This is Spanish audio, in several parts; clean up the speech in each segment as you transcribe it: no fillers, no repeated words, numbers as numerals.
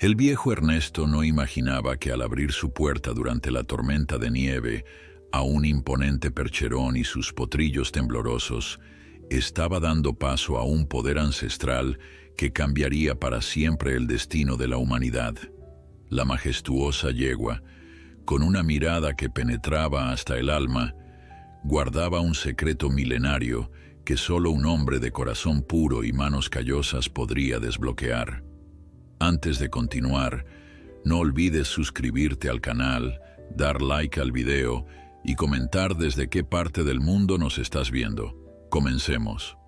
El viejo Ernesto no imaginaba que al abrir su puerta durante la tormenta de nieve a un imponente percherón y sus potrillos temblorosos, estaba dando paso a un poder ancestral que cambiaría para siempre el destino de la humanidad. La majestuosa yegua, con una mirada que penetraba hasta el alma, guardaba un secreto milenario que solo un hombre de corazón puro y manos callosas podría desbloquear. Antes de continuar, no olvides suscribirte al canal, dar like al video y comentar desde qué parte del mundo nos estás viendo. Comencemos.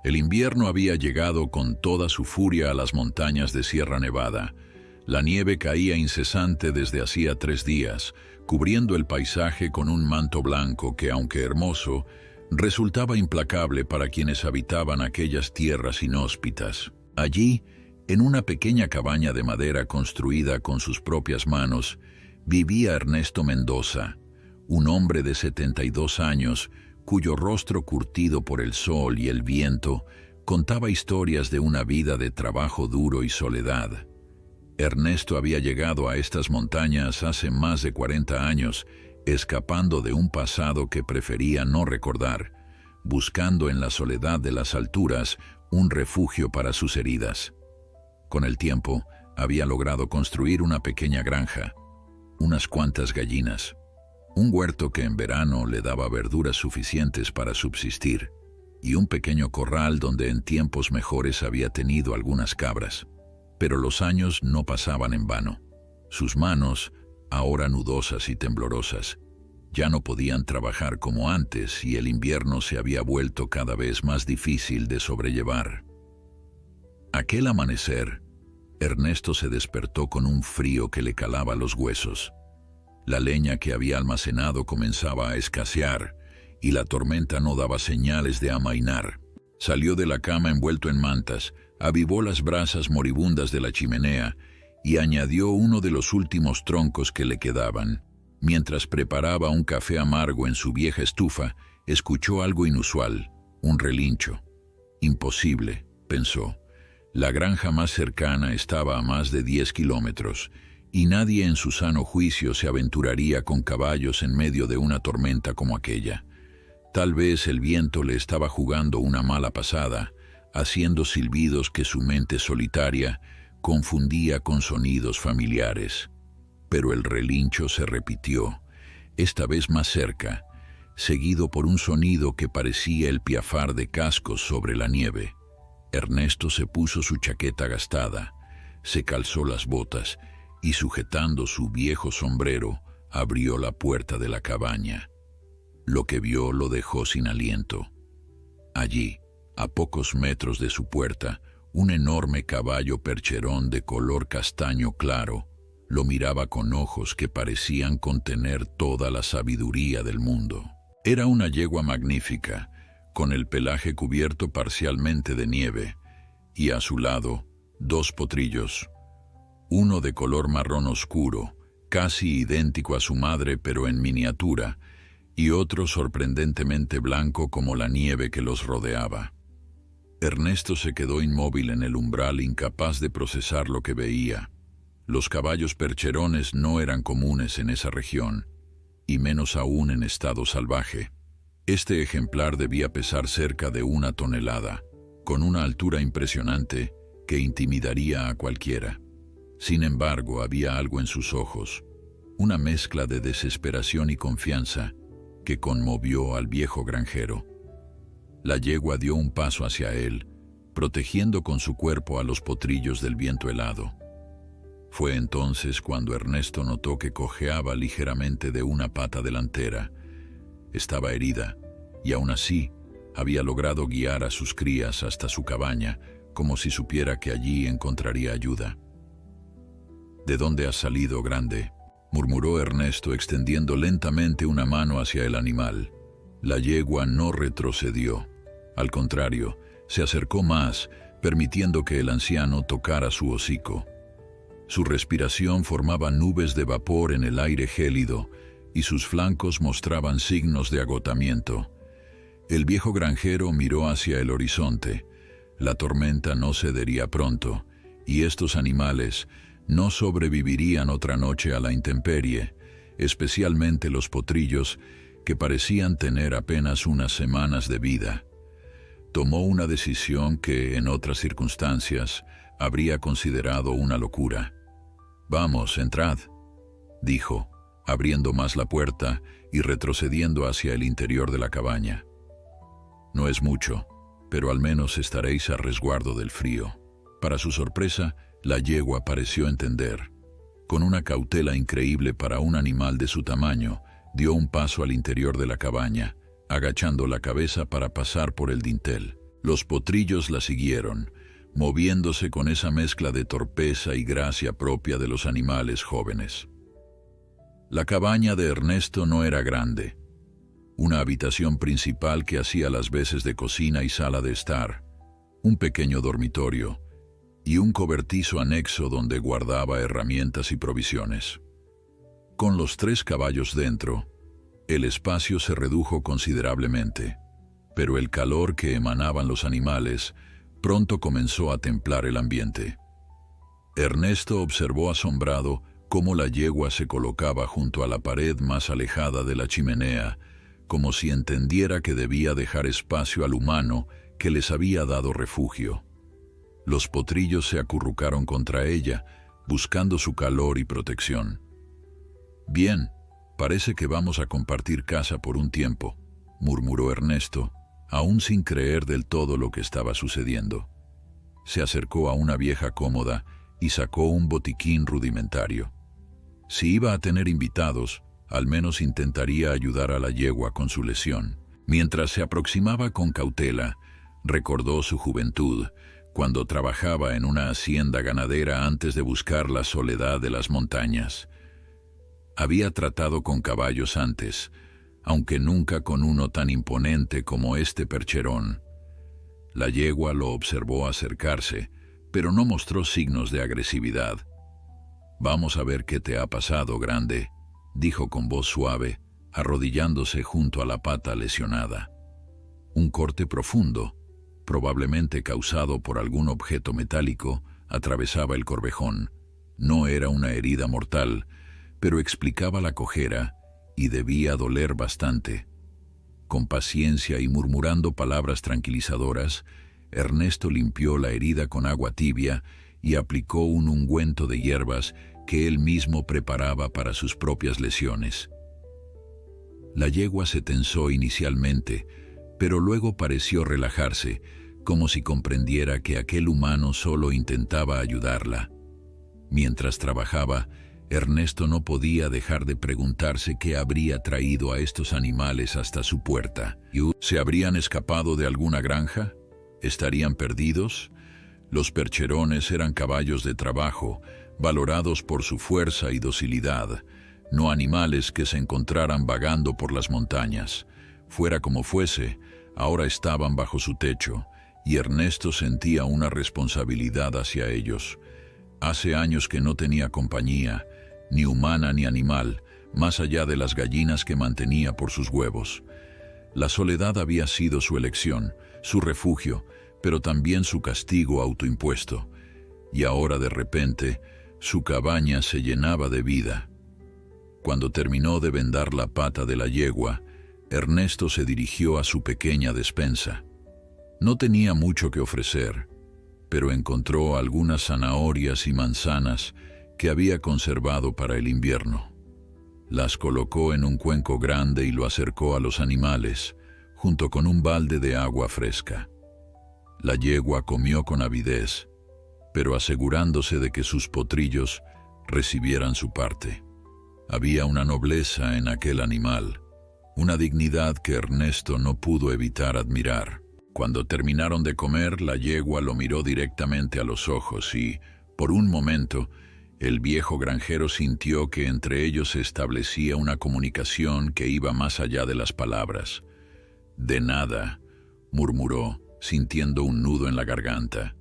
El invierno había llegado con toda su furia a las montañas de Sierra Nevada. La nieve caía incesante desde hacía 3 días, cubriendo el paisaje con un manto blanco que, aunque hermoso, resultaba implacable para quienes habitaban aquellas tierras inhóspitas. Allí, en una pequeña cabaña de madera construida con sus propias manos, vivía Ernesto Mendoza, un hombre de 72 años, cuyo rostro curtido por el sol y el viento contaba historias de una vida de trabajo duro y soledad. Ernesto había llegado a estas montañas hace más de 40 años, escapando de un pasado que prefería no recordar, buscando en la soledad de las alturas un refugio para sus heridas. Con el tiempo, había logrado construir una pequeña granja, unas cuantas gallinas, un huerto que en verano le daba verduras suficientes para subsistir, y un pequeño corral donde en tiempos mejores había tenido algunas cabras. Pero los años no pasaban en vano. Sus manos, ahora nudosas y temblorosas, ya no podían trabajar como antes y el invierno se había vuelto cada vez más difícil de sobrellevar. Aquel amanecer, Ernesto se despertó con un frío que le calaba los huesos. La leña que había almacenado comenzaba a escasear y la tormenta no daba señales de amainar. Salió de la cama envuelto en mantas, avivó las brasas moribundas de la chimenea y añadió uno de los últimos troncos que le quedaban. Mientras preparaba un café amargo en su vieja estufa, escuchó algo inusual, un relincho. Imposible, pensó. La granja más cercana estaba a más de 10 kilómetros, y nadie en su sano juicio se aventuraría con caballos en medio de una tormenta como aquella. Tal vez el viento le estaba jugando una mala pasada, haciendo silbidos que su mente solitaria confundía con sonidos familiares. Pero el relincho se repitió, esta vez más cerca, seguido por un sonido que parecía el piafar de cascos sobre la nieve. Ernesto se puso su chaqueta gastada, se calzó las botas y, sujetando su viejo sombrero, abrió la puerta de la cabaña. Lo que vio lo dejó sin aliento. Allí, a pocos metros de su puerta, un enorme caballo percherón de color castaño claro lo miraba con ojos que parecían contener toda la sabiduría del mundo. Era una yegua magnífica, con el pelaje cubierto parcialmente de nieve, y a su lado, 2 potrillos, uno de color marrón oscuro, casi idéntico a su madre pero en miniatura, y otro sorprendentemente blanco como la nieve que los rodeaba. Ernesto se quedó inmóvil en el umbral, incapaz de procesar lo que veía. Los caballos percherones no eran comunes en esa región, y menos aún en estado salvaje. Este ejemplar debía pesar cerca de 1 tonelada, con una altura impresionante que intimidaría a cualquiera. Sin embargo, había algo en sus ojos, una mezcla de desesperación y confianza que conmovió al viejo granjero. La yegua dio un paso hacia él, protegiendo con su cuerpo a los potrillos del viento helado. Fue entonces cuando Ernesto notó que cojeaba ligeramente de una pata delantera. Estaba herida, y aún así había logrado guiar a sus crías hasta su cabaña, como si supiera que allí encontraría ayuda. «¿De dónde has salido, grande?», murmuró Ernesto, extendiendo lentamente una mano hacia el animal. La yegua no retrocedió. Al contrario, se acercó más, permitiendo que el anciano tocara su hocico. Su respiración formaba nubes de vapor en el aire gélido, y sus flancos mostraban signos de agotamiento. El viejo granjero miró hacia el horizonte. La tormenta no cedería pronto, y estos animales no sobrevivirían otra noche a la intemperie, especialmente los potrillos, que parecían tener apenas unas semanas de vida. Tomó una decisión que, en otras circunstancias, habría considerado una locura. «Vamos, entrad», dijo, abriendo más la puerta y retrocediendo hacia el interior de la cabaña. «No es mucho, pero al menos estaréis a resguardo del frío». Para su sorpresa, la yegua pareció entender. Con una cautela increíble para un animal de su tamaño, dio un paso al interior de la cabaña, agachando la cabeza para pasar por el dintel. Los potrillos la siguieron, moviéndose con esa mezcla de torpeza y gracia propia de los animales jóvenes. La cabaña de Ernesto no era grande. Una habitación principal que hacía las veces de cocina y sala de estar, un pequeño dormitorio y un cobertizo anexo donde guardaba herramientas y provisiones. Con los 3 caballos dentro, el espacio se redujo considerablemente, pero el calor que emanaban los animales pronto comenzó a templar el ambiente. Ernesto observó asombrado cómo la yegua se colocaba junto a la pared más alejada de la chimenea, como si entendiera que debía dejar espacio al humano que les había dado refugio. Los potrillos se acurrucaron contra ella, buscando su calor y protección. «Bien, parece que vamos a compartir casa por un tiempo», murmuró Ernesto, aún sin creer del todo lo que estaba sucediendo. Se acercó a una vieja cómoda y sacó un botiquín rudimentario. Si iba a tener invitados, al menos intentaría ayudar a la yegua con su lesión. Mientras se aproximaba con cautela, recordó su juventud, cuando trabajaba en una hacienda ganadera antes de buscar la soledad de las montañas. Había tratado con caballos antes, aunque nunca con uno tan imponente como este percherón. La yegua lo observó acercarse, pero no mostró signos de agresividad. «Vamos a ver qué te ha pasado, grande», dijo con voz suave, arrodillándose junto a la pata lesionada. Un corte profundo, probablemente causado por algún objeto metálico, atravesaba el corvejón. No era una herida mortal, pero explicaba la cojera y debía doler bastante. Con paciencia y murmurando palabras tranquilizadoras, Ernesto limpió la herida con agua tibia y aplicó un ungüento de hierbas que él mismo preparaba para sus propias lesiones. La yegua se tensó inicialmente, pero luego pareció relajarse, como si comprendiera que aquel humano solo intentaba ayudarla. Mientras trabajaba, Ernesto no podía dejar de preguntarse qué habría traído a estos animales hasta su puerta. ¿Se habrían escapado de alguna granja? ¿Estarían perdidos? Los percherones eran caballos de trabajo, valorados por su fuerza y docilidad, no animales que se encontraran vagando por las montañas. Fuera como fuese, ahora estaban bajo su techo, y Ernesto sentía una responsabilidad hacia ellos. Hace años que no tenía compañía, ni humana ni animal, más allá de las gallinas que mantenía por sus huevos. La soledad había sido su elección, su refugio, pero también su castigo autoimpuesto. Y ahora de repente, su cabaña se llenaba de vida. Cuando terminó de vendar la pata de la yegua, Ernesto se dirigió a su pequeña despensa. No tenía mucho que ofrecer, pero encontró algunas zanahorias y manzanas que había conservado para el invierno. Las colocó en un cuenco grande y lo acercó a los animales, junto con un balde de agua fresca. La yegua comió con avidez, pero asegurándose de que sus potrillos recibieran su parte. Había una nobleza en aquel animal, una dignidad que Ernesto no pudo evitar admirar. Cuando terminaron de comer, la yegua lo miró directamente a los ojos y, por un momento, el viejo granjero sintió que entre ellos se establecía una comunicación que iba más allá de las palabras. «De nada», murmuró, sintiendo un nudo en la garganta.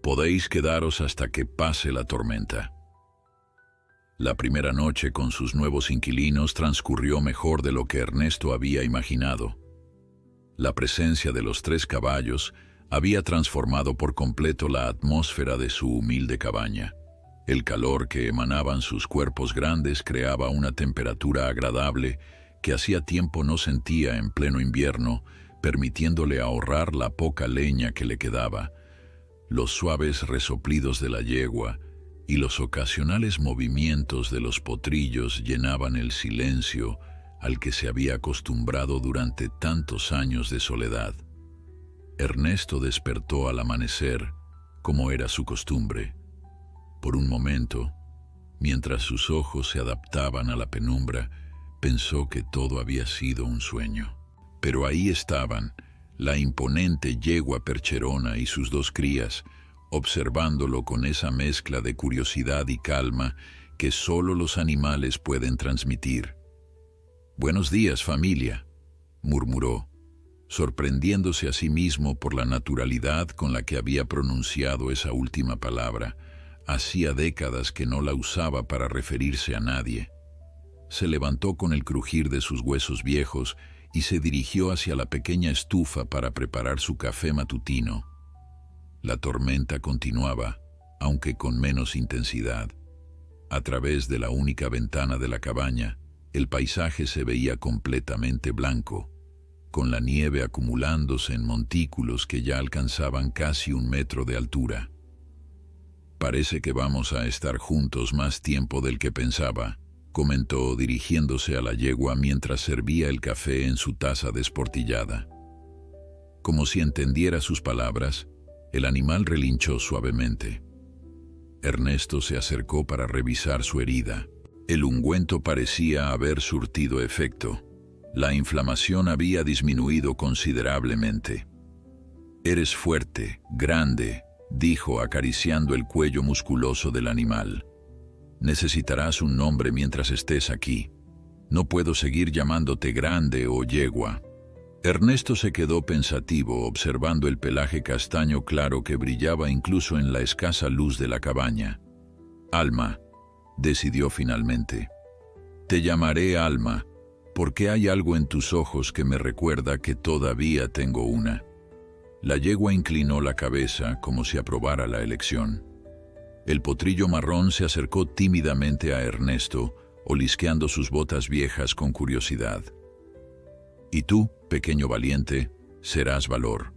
«Podéis quedaros hasta que pase la tormenta». La primera noche con sus nuevos inquilinos transcurrió mejor de lo que Ernesto había imaginado. La presencia de los 3 caballos había transformado por completo la atmósfera de su humilde cabaña. El calor que emanaban sus cuerpos grandes creaba una temperatura agradable que hacía tiempo no sentía en pleno invierno, permitiéndole ahorrar la poca leña que le quedaba. Los suaves resoplidos de la yegua y los ocasionales movimientos de los potrillos llenaban el silencio al que se había acostumbrado durante tantos años de soledad. Ernesto despertó al amanecer, como era su costumbre. Por un momento, mientras sus ojos se adaptaban a la penumbra, pensó que todo había sido un sueño. Pero ahí estaban, la imponente yegua percherona y sus dos crías, observándolo con esa mezcla de curiosidad y calma que solo los animales pueden transmitir. «Buenos días, familia», murmuró, sorprendiéndose a sí mismo por la naturalidad con la que había pronunciado esa última palabra. Hacía décadas que no la usaba para referirse a nadie. Se levantó con el crujir de sus huesos viejos y se dirigió hacia la pequeña estufa para preparar su café matutino. La tormenta continuaba, aunque con menos intensidad. A través de la única ventana de la cabaña, el paisaje se veía completamente blanco, con la nieve acumulándose en montículos que ya alcanzaban casi 1 metro de altura. «Parece que vamos a estar juntos más tiempo del que pensaba», comentó dirigiéndose a la yegua mientras servía el café en su taza desportillada. Como si entendiera sus palabras, el animal relinchó suavemente. Ernesto se acercó para revisar su herida. El ungüento parecía haber surtido efecto. La inflamación había disminuido considerablemente. «Eres fuerte, grande», dijo acariciando el cuello musculoso del animal. «Necesitarás un nombre mientras estés aquí. No puedo seguir llamándote grande o yegua». Ernesto se quedó pensativo observando el pelaje castaño claro que brillaba incluso en la escasa luz de la cabaña. «Alma», decidió finalmente. «Te llamaré Alma, porque hay algo en tus ojos que me recuerda que todavía tengo una». La yegua inclinó la cabeza como si aprobara la elección. El potrillo marrón se acercó tímidamente a Ernesto, olisqueando sus botas viejas con curiosidad. «Y tú, pequeño valiente, serás valor»,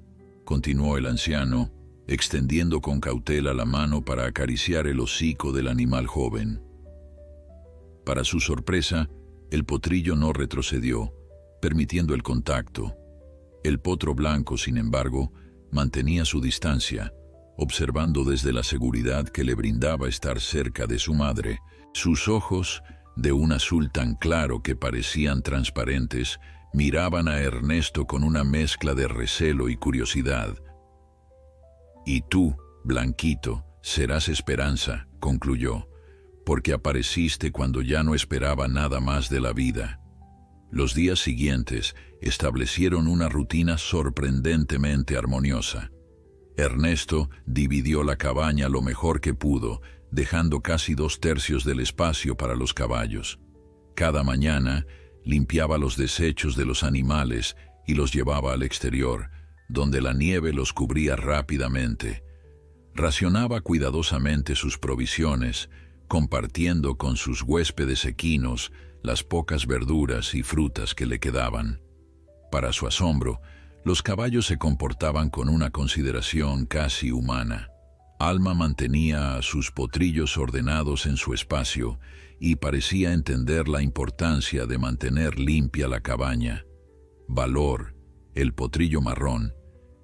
continuó el anciano, extendiendo con cautela la mano para acariciar el hocico del animal joven. Para su sorpresa, el potrillo no retrocedió, permitiendo el contacto. El potro blanco, sin embargo, mantenía su distancia, observando desde la seguridad que le brindaba estar cerca de su madre. Sus ojos, de un azul tan claro que parecían transparentes, miraban a Ernesto con una mezcla de recelo y curiosidad. «Y tú, Blanquito, serás esperanza», concluyó, «porque apareciste cuando ya no esperaba nada más de la vida». Los días siguientes establecieron una rutina sorprendentemente armoniosa. Ernesto dividió la cabaña lo mejor que pudo, dejando casi 2/3 del espacio para los caballos. Cada mañana limpiaba los desechos de los animales y los llevaba al exterior, donde la nieve los cubría rápidamente. Racionaba cuidadosamente sus provisiones, compartiendo con sus huéspedes equinos las pocas verduras y frutas que le quedaban. Para su asombro, los caballos se comportaban con una consideración casi humana. Alma mantenía a sus potrillos ordenados en su espacio y parecía entender la importancia de mantener limpia la cabaña. Valor, el potrillo marrón,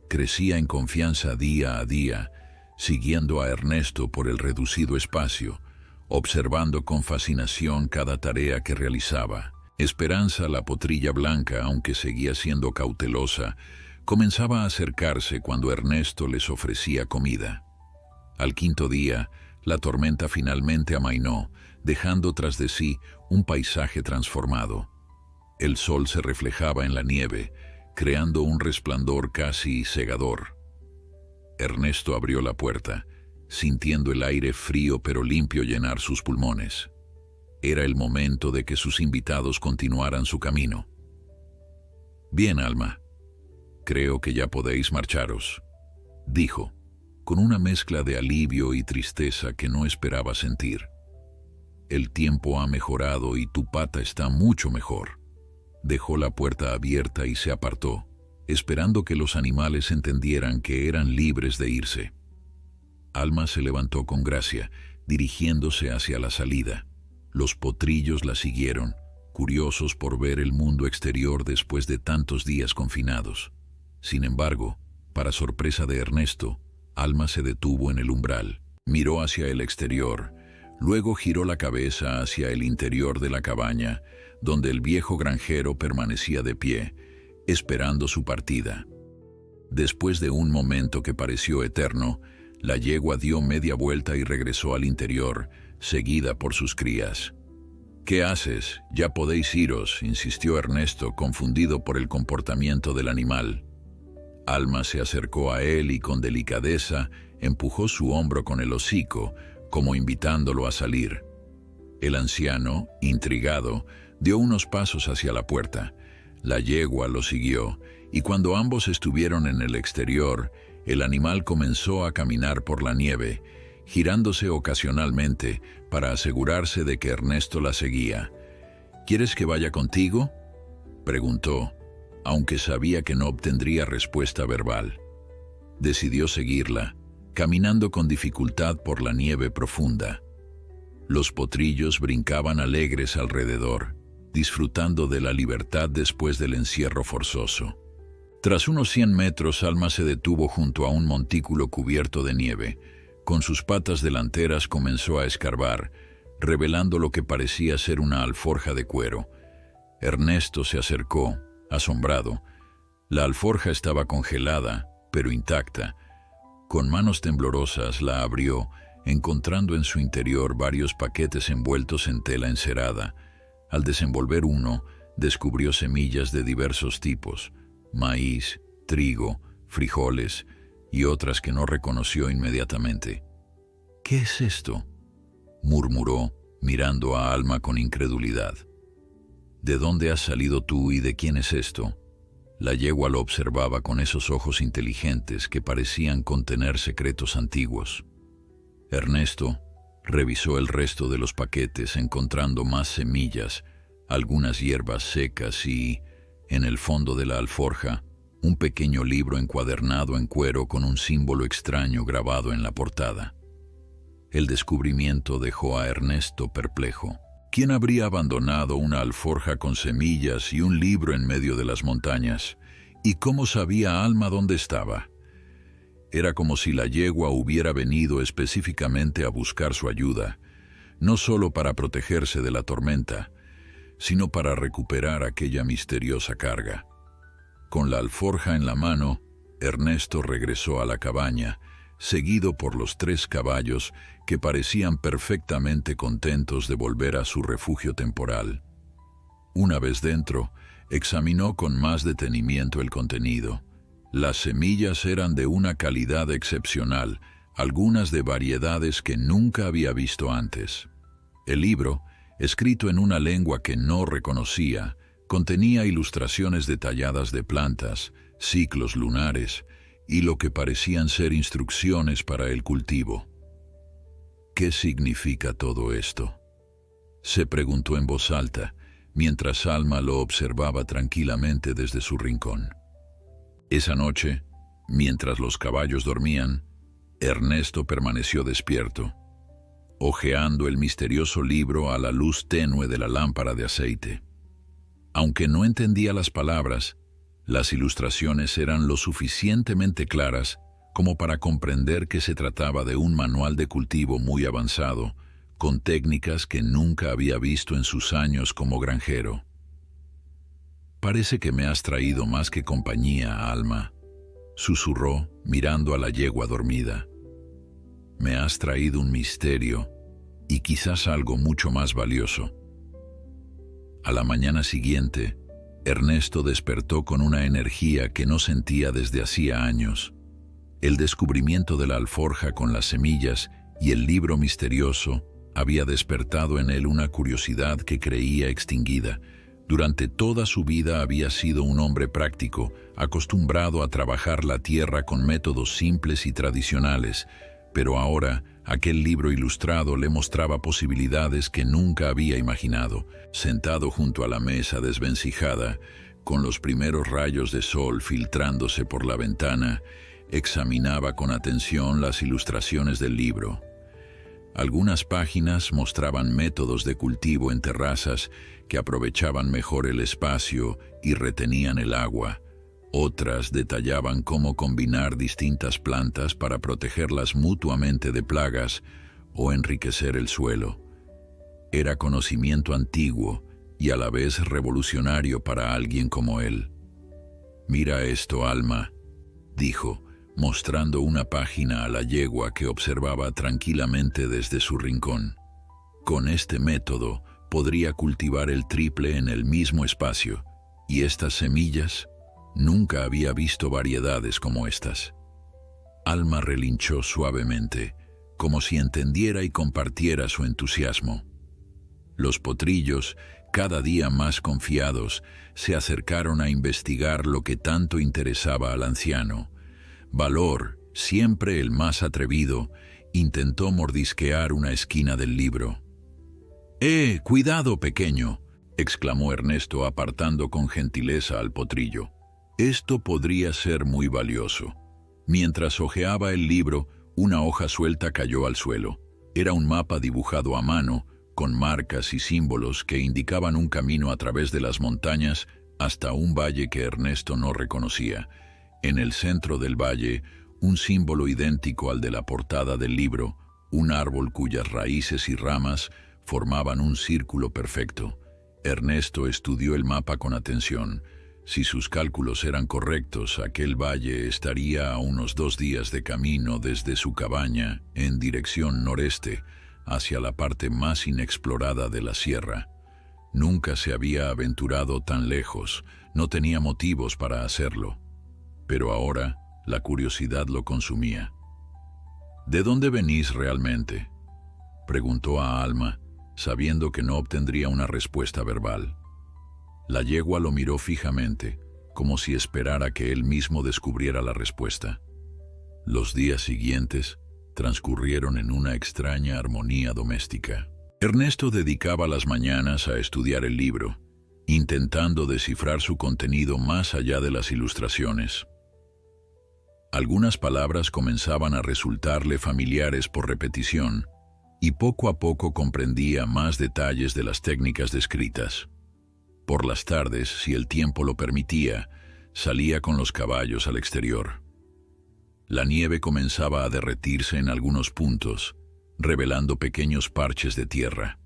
crecía en confianza día a día, siguiendo a Ernesto por el reducido espacio, observando con fascinación cada tarea que realizaba. Esperanza, la potrilla blanca, aunque seguía siendo cautelosa, comenzaba a acercarse cuando Ernesto les ofrecía comida. Al 5.º día, la tormenta finalmente amainó, dejando tras de sí un paisaje transformado. El sol se reflejaba en la nieve, creando un resplandor casi cegador. Ernesto abrió la puerta, sintiendo el aire frío pero limpio llenar sus pulmones. Era el momento de que sus invitados continuaran su camino. «Bien, Alma, creo que ya podéis marcharos», dijo. con una mezcla de alivio y tristeza que no esperaba sentir. El tiempo ha mejorado y tu pata está mucho mejor. Dejó la puerta abierta y se apartó, esperando que los animales entendieran que eran libres de irse. Alma se levantó con gracia, dirigiéndose hacia la salida. Los potrillos la siguieron, curiosos por ver el mundo exterior después de tantos días confinados. Sin embargo, para sorpresa de Ernesto, Alma se detuvo en el umbral, miró hacia el exterior, luego giró la cabeza hacia el interior de la cabaña, donde el viejo granjero permanecía de pie, esperando su partida. Después de un momento que pareció eterno, la yegua dio media vuelta y regresó al interior, seguida por sus crías. «¿Qué haces? Ya podéis iros», insistió Ernesto, confundido por el comportamiento del animal. Alma se acercó a él y con delicadeza empujó su hombro con el hocico, como invitándolo a salir. El anciano, intrigado, dio unos pasos hacia la puerta. La yegua lo siguió, y cuando ambos estuvieron en el exterior, el animal comenzó a caminar por la nieve, girándose ocasionalmente para asegurarse de que Ernesto la seguía. «¿Quieres que vaya contigo?», preguntó, aunque sabía que no obtendría respuesta verbal. Decidió seguirla, caminando con dificultad por la nieve profunda. Los potrillos brincaban alegres alrededor, disfrutando de la libertad después del encierro forzoso. Tras unos 100 metros, Alma se detuvo junto a un montículo cubierto de nieve. Con sus patas delanteras comenzó a escarbar, revelando lo que parecía ser una alforja de cuero. Ernesto se acercó, asombrado. La alforja estaba congelada, pero intacta. Con manos temblorosas la abrió, encontrando en su interior varios paquetes envueltos en tela encerada. Al desenvolver uno, descubrió semillas de diversos tipos: maíz, trigo, frijoles y otras que no reconoció inmediatamente. «¿Qué es esto?», murmuró, mirando a Alma con incredulidad. «¿De dónde has salido tú y de quién es esto?». La yegua lo observaba con esos ojos inteligentes que parecían contener secretos antiguos. Ernesto revisó el resto de los paquetes, encontrando más semillas, algunas hierbas secas y, en el fondo de la alforja, un pequeño libro encuadernado en cuero con un símbolo extraño grabado en la portada. El descubrimiento dejó a Ernesto perplejo. ¿Quién habría abandonado una alforja con semillas y un libro en medio de las montañas? ¿Y cómo sabía Alma dónde estaba? Era como si la yegua hubiera venido específicamente a buscar su ayuda, no solo para protegerse de la tormenta, sino para recuperar aquella misteriosa carga. Con la alforja en la mano, Ernesto regresó a la cabaña, seguido por los 3 caballos que parecían perfectamente contentos de volver a su refugio temporal. Una vez dentro, examinó con más detenimiento el contenido. Las semillas eran de una calidad excepcional, algunas de variedades que nunca había visto antes. El libro, escrito en una lengua que no reconocía, contenía ilustraciones detalladas de plantas, ciclos lunares y lo que parecían ser instrucciones para el cultivo. «¿Qué significa todo esto?», se preguntó en voz alta, mientras Alma lo observaba tranquilamente desde su rincón. Esa noche, mientras los caballos dormían, Ernesto permaneció despierto, hojeando el misterioso libro a la luz tenue de la lámpara de aceite. Aunque no entendía las palabras, las ilustraciones eran lo suficientemente claras como para comprender que se trataba de un manual de cultivo muy avanzado, con técnicas que nunca había visto en sus años como granjero. «Parece que me has traído más que compañía, Alma», susurró, mirando a la yegua dormida. «Me has traído un misterio y quizás algo mucho más valioso». A la mañana siguiente, Ernesto despertó con una energía que no sentía desde hacía años. El descubrimiento de la alforja con las semillas y el libro misterioso había despertado en él una curiosidad que creía extinguida, Durante toda su vida había sido un hombre práctico, acostumbrado a trabajar la tierra con métodos simples y tradicionales, pero ahora aquel libro ilustrado le mostraba posibilidades que nunca había imaginado. Sentado junto a la mesa desvencijada, con los primeros rayos de sol filtrándose por la ventana, examinaba con atención las ilustraciones del libro. Algunas páginas mostraban métodos de cultivo en terrazas que aprovechaban mejor el espacio y retenían el agua. Otras detallaban cómo combinar distintas plantas para protegerlas mutuamente de plagas o enriquecer el suelo. Era conocimiento antiguo y a la vez revolucionario para alguien como él. «Mira esto, Alma», dijo, mostrando una página a la yegua que observaba tranquilamente desde su rincón. Con este método podría cultivar el triple en el mismo espacio, y estas semillas, nunca había visto variedades como estas. Alma relinchó suavemente, como si entendiera y compartiera su entusiasmo. Los potrillos, cada día más confiados, se acercaron a investigar lo que tanto interesaba al anciano. Valor, siempre el más atrevido, intentó mordisquear una esquina del libro. Cuidado, pequeño», exclamó Ernesto apartando con gentileza al potrillo. «Esto podría ser muy valioso». Mientras hojeaba el libro, una hoja suelta cayó al suelo. Era un mapa dibujado a mano, con marcas y símbolos que indicaban un camino a través de las montañas hasta un valle que Ernesto no reconocía. En el centro del valle, un símbolo idéntico al de la portada del libro, un árbol cuyas raíces y ramas formaban un círculo perfecto. Ernesto estudió el mapa con atención. Si sus cálculos eran correctos, aquel valle estaría a unos 2 días de camino desde su cabaña, en dirección noreste, hacia la parte más inexplorada de la sierra. Nunca se había aventurado tan lejos, no tenía motivos para hacerlo. Pero ahora la curiosidad lo consumía. «¿De dónde venís realmente?», preguntó a Alma, sabiendo que no obtendría una respuesta verbal. La yegua lo miró fijamente, como si esperara que él mismo descubriera la respuesta. Los días siguientes transcurrieron en una extraña armonía doméstica. Ernesto dedicaba las mañanas a estudiar el libro, intentando descifrar su contenido más allá de las ilustraciones. Algunas palabras comenzaban a resultarle familiares por repetición, y poco a poco comprendía más detalles de las técnicas descritas. Por las tardes, si el tiempo lo permitía, salía con los caballos al exterior. La nieve comenzaba a derretirse en algunos puntos, revelando pequeños parches de tierra.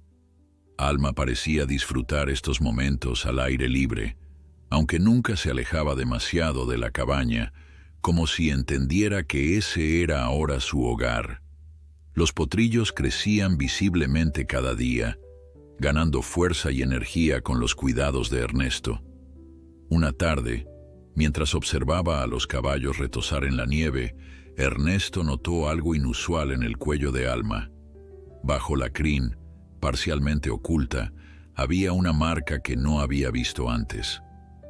Alma parecía disfrutar estos momentos al aire libre, aunque nunca se alejaba demasiado de la cabaña, como si entendiera que ese era ahora su hogar. Los potrillos crecían visiblemente cada día, ganando fuerza y energía con los cuidados de Ernesto. Una tarde, mientras observaba a los caballos retozar en la nieve, Ernesto notó algo inusual en el cuello de Alma. Bajo la crin, parcialmente oculta, había una marca que no había visto antes.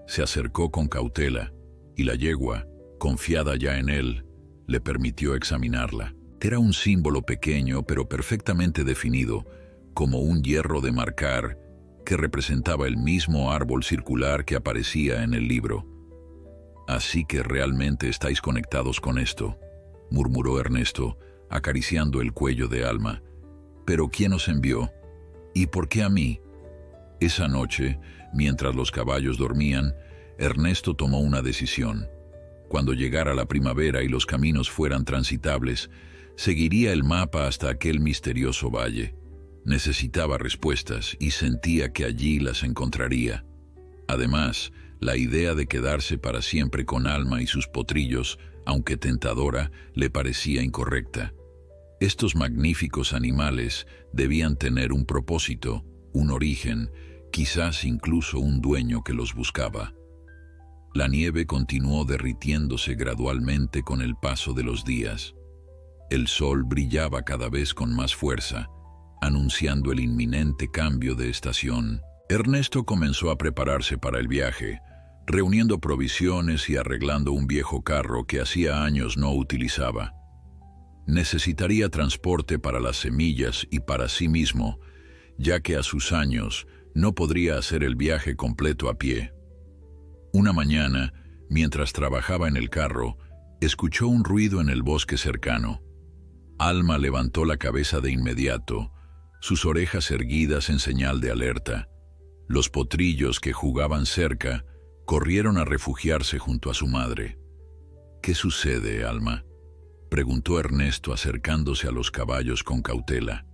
Se acercó con cautela, y la yegua, confiada ya en él, le permitió examinarla. Era un símbolo pequeño pero perfectamente definido, como un hierro de marcar que representaba el mismo árbol circular que aparecía en el libro. «Así que realmente estáis conectados con esto», murmuró Ernesto, acariciando el cuello de Alma. «¿Pero quién os envió? ¿Y por qué a mí?» Esa noche, mientras los caballos dormían, Ernesto tomó una decisión. Cuando llegara la primavera y los caminos fueran transitables, seguiría el mapa hasta aquel misterioso valle. Necesitaba respuestas y sentía que allí las encontraría. Además, la idea de quedarse para siempre con Alma y sus potrillos, aunque tentadora, le parecía incorrecta. Estos magníficos animales debían tener un propósito, un origen, quizás incluso un dueño que los buscaba. La nieve continuó derritiéndose gradualmente con el paso de los días. El sol brillaba cada vez con más fuerza, anunciando el inminente cambio de estación. Ernesto comenzó a prepararse para el viaje, reuniendo provisiones y arreglando un viejo carro que hacía años no utilizaba. Necesitaría transporte para las semillas y para sí mismo, ya que a sus años no podría hacer el viaje completo a pie. Una mañana, mientras trabajaba en el carro, escuchó un ruido en el bosque cercano. Alma levantó la cabeza de inmediato, sus orejas erguidas en señal de alerta. Los potrillos que jugaban cerca corrieron a refugiarse junto a su madre. «¿Qué sucede, Alma?», preguntó Ernesto acercándose a los caballos con cautela.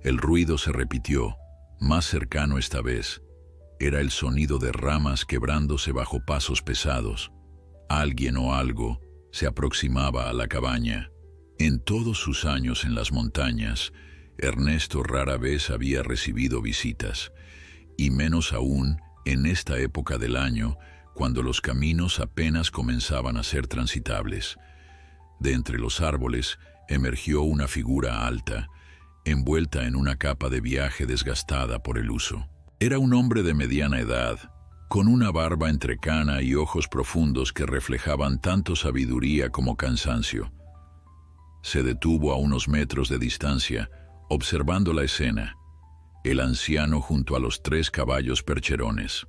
El ruido se repitió, más cercano esta vez. Era el sonido de ramas quebrándose bajo pasos pesados. Alguien o algo se aproximaba a la cabaña. En todos sus años en las montañas, Ernesto rara vez había recibido visitas, y menos aún en esta época del año, cuando los caminos apenas comenzaban a ser transitables. De entre los árboles emergió una figura alta, envuelta en una capa de viaje desgastada por el uso. Era un hombre de mediana edad, con una barba entrecana y ojos profundos que reflejaban tanto sabiduría como cansancio. Se detuvo a unos metros de distancia, observando la escena, el anciano junto a los 3 caballos percherones.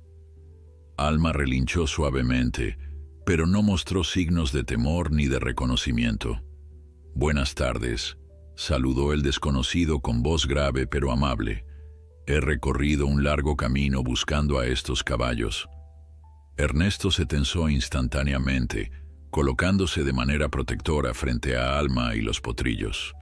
Alma relinchó suavemente, pero no mostró signos de temor ni de reconocimiento. «Buenas tardes», saludó el desconocido con voz grave pero amable. «He recorrido un largo camino buscando a estos caballos». Ernesto se tensó instantáneamente, colocándose de manera protectora frente a Alma y los potrillos.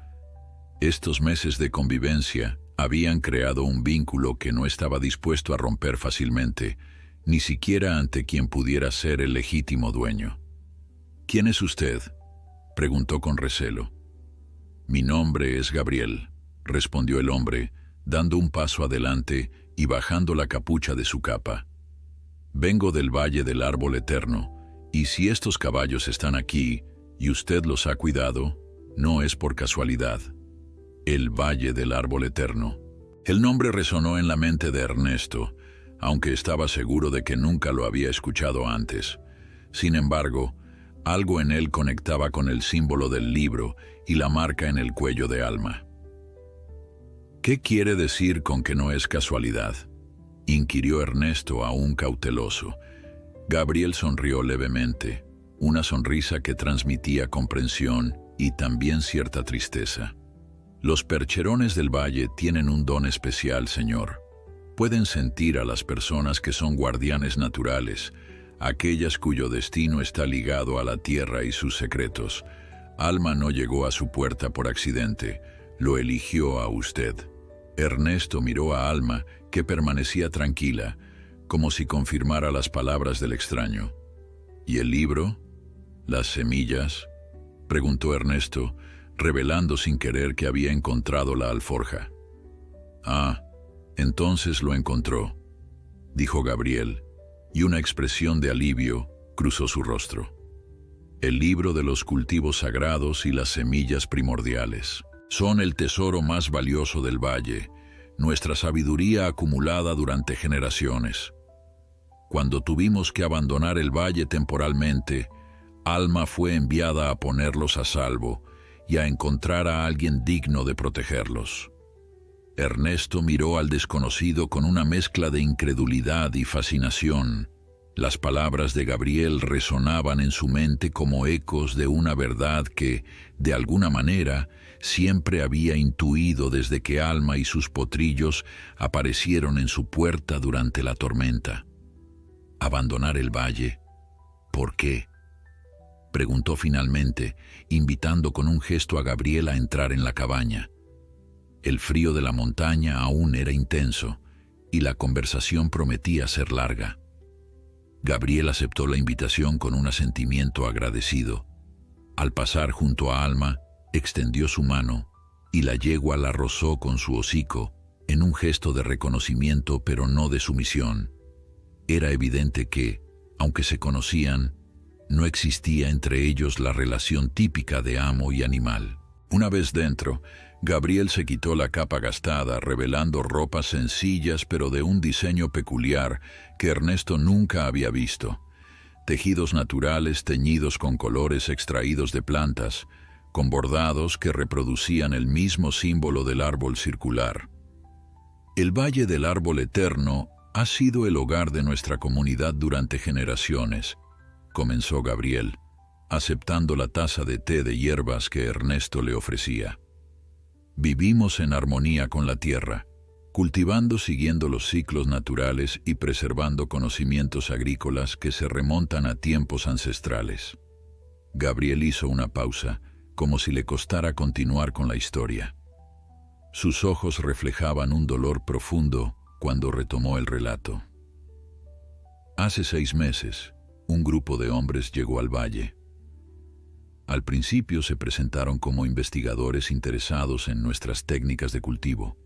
Estos meses de convivencia habían creado un vínculo que no estaba dispuesto a romper fácilmente, ni siquiera ante quien pudiera ser el legítimo dueño. «¿Quién es usted?», preguntó con recelo. «Mi nombre es Gabriel», respondió el hombre, dando un paso adelante y bajando la capucha de su capa. «Vengo del Valle del Árbol Eterno, y si estos caballos están aquí y usted los ha cuidado, no es por casualidad». El Valle del Árbol Eterno. El nombre resonó en la mente de Ernesto, aunque estaba seguro de que nunca lo había escuchado antes. Sin embargo, algo en él conectaba con el símbolo del libro y la marca en el cuello de Alma. «¿Qué quiere decir con que no es casualidad?», inquirió Ernesto aún cauteloso. Gabriel sonrió levemente, una sonrisa que transmitía comprensión y también cierta tristeza. «Los percherones del valle tienen un don especial, señor. Pueden sentir a las personas que son guardianes naturales, aquellas cuyo destino está ligado a la tierra y sus secretos. Alma no llegó a su puerta por accidente, lo eligió a usted». Ernesto miró a Alma, que permanecía tranquila, como si confirmara las palabras del extraño. «¿Y el libro? ¿Las semillas?», preguntó Ernesto, revelando sin querer que había encontrado la alforja. «Ah, entonces lo encontró», dijo Gabriel, y una expresión de alivio cruzó su rostro. «El libro de los cultivos sagrados y las semillas primordiales. Son el tesoro más valioso del valle, nuestra sabiduría acumulada durante generaciones. Cuando tuvimos que abandonar el valle temporalmente, Alma fue enviada a ponerlos a salvo y a encontrar a alguien digno de protegerlos». Ernesto miró al desconocido con una mezcla de incredulidad y fascinación. Las palabras de Gabriel resonaban en su mente como ecos de una verdad que, de alguna manera, siempre había intuido desde que Alma y sus potrillos aparecieron en su puerta durante la tormenta. «¿Abandonar el valle? ¿Por qué?», preguntó finalmente, invitando con un gesto a Gabriel a entrar en la cabaña. El frío de la montaña aún era intenso, y la conversación prometía ser larga. Gabriel aceptó la invitación con un asentimiento agradecido. Al pasar junto a Alma, extendió su mano, y la yegua la rozó con su hocico, en un gesto de reconocimiento pero no de sumisión. Era evidente que, aunque se conocían, no existía entre ellos la relación típica de amo y animal. Una vez dentro, Gabriel se quitó la capa gastada, revelando ropas sencillas pero de un diseño peculiar que Ernesto nunca había visto. Tejidos naturales teñidos con colores extraídos de plantas, con bordados que reproducían el mismo símbolo del árbol circular. El Valle del Árbol Eterno ha sido el hogar de nuestra comunidad durante generaciones, comenzó Gabriel, aceptando la taza de té de hierbas que Ernesto le ofrecía. Vivimos en armonía con la tierra, cultivando siguiendo los ciclos naturales y preservando conocimientos agrícolas que se remontan a tiempos ancestrales. Gabriel hizo una pausa, como si le costara continuar con la historia. Sus ojos reflejaban un dolor profundo cuando retomó el relato. Hace 6 meses, un grupo de hombres llegó al valle. Al principio se presentaron como investigadores interesados en nuestras técnicas de cultivo.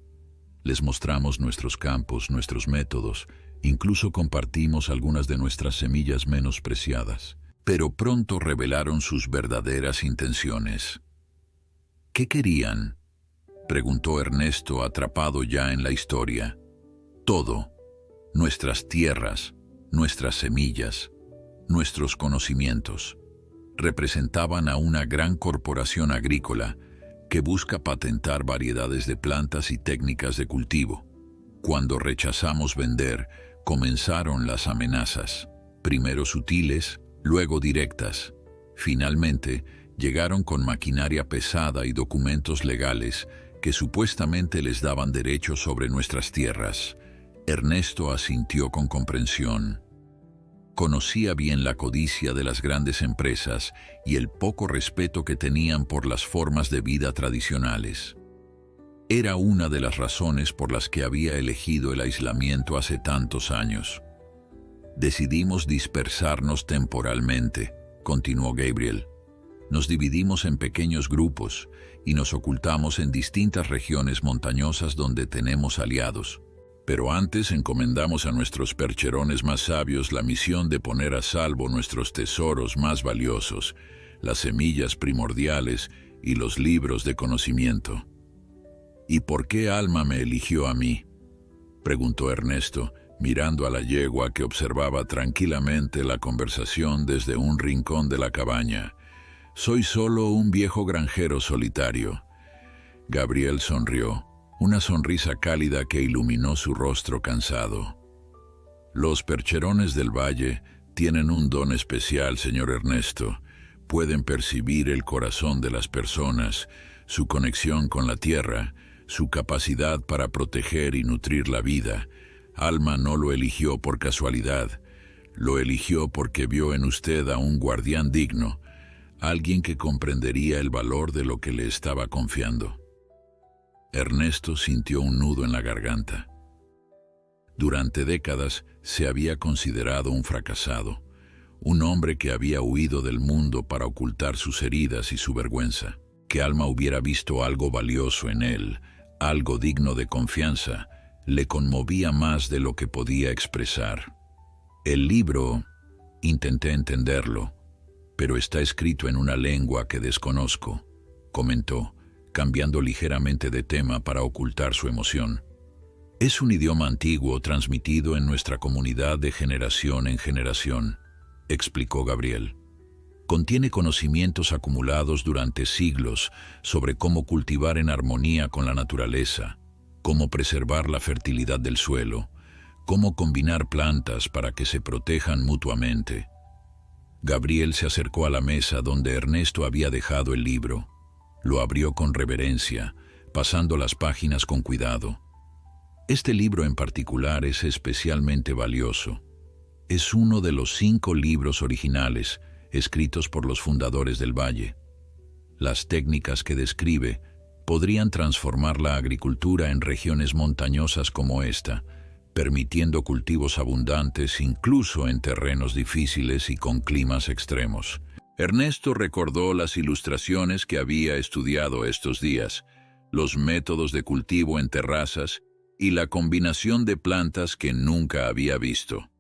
Les mostramos nuestros campos, nuestros métodos, incluso compartimos algunas de nuestras semillas menos preciadas. Pero pronto revelaron sus verdaderas intenciones. ¿Qué querían?, preguntó Ernesto, atrapado ya en la historia. Todo, nuestras tierras, nuestras semillas, nuestros conocimientos, representaban a una gran corporación agrícola que busca patentar variedades de plantas y técnicas de cultivo. Cuando rechazamos vender, comenzaron las amenazas, primero sutiles, luego directas. Finalmente, llegaron con maquinaria pesada y documentos legales que supuestamente les daban derechos sobre nuestras tierras. Ernesto asintió con comprensión. Conocía bien la codicia de las grandes empresas y el poco respeto que tenían por las formas de vida tradicionales. Era una de las razones por las que había elegido el aislamiento hace tantos años. Decidimos dispersarnos temporalmente, continuó Gabriel. Nos dividimos en pequeños grupos y nos ocultamos en distintas regiones montañosas donde tenemos aliados. Pero antes encomendamos a nuestros percherones más sabios la misión de poner a salvo nuestros tesoros más valiosos, las semillas primordiales y los libros de conocimiento. ¿Y por qué Alma me eligió a mí?, preguntó Ernesto, mirando a la yegua que observaba tranquilamente la conversación desde un rincón de la cabaña. Soy solo un viejo granjero solitario. Gabriel sonrió, una sonrisa cálida que iluminó su rostro cansado. Los percherones del valle tienen un don especial, señor Ernesto. Pueden percibir el corazón de las personas, su conexión con la tierra, su capacidad para proteger y nutrir la vida. Alma no lo eligió por casualidad, lo eligió porque vio en usted a un guardián digno, alguien que comprendería el valor de lo que le estaba confiando. Ernesto sintió un nudo en la garganta. Durante décadas se había considerado un fracasado, un hombre que había huido del mundo para ocultar sus heridas y su vergüenza. Que Alma hubiera visto algo valioso en él, algo digno de confianza, le conmovía más de lo que podía expresar. El libro, intenté entenderlo, pero está escrito en una lengua que desconozco, comentó, cambiando ligeramente de tema para ocultar su emoción. Es un idioma antiguo transmitido en nuestra comunidad de generación en generación, explicó Gabriel. Contiene conocimientos acumulados durante siglos sobre cómo cultivar en armonía con la naturaleza, cómo preservar la fertilidad del suelo, cómo combinar plantas para que se protejan mutuamente. Gabriel se acercó a la mesa donde Ernesto había dejado el libro. Lo abrió con reverencia, pasando las páginas con cuidado. Este libro en particular es especialmente valioso. Es uno de los 5 libros originales escritos por los fundadores del valle. Las técnicas que describe podrían transformar la agricultura en regiones montañosas como esta, permitiendo cultivos abundantes incluso en terrenos difíciles y con climas extremos. Ernesto recordó las ilustraciones que había estudiado estos días, los métodos de cultivo en terrazas y la combinación de plantas que nunca había visto.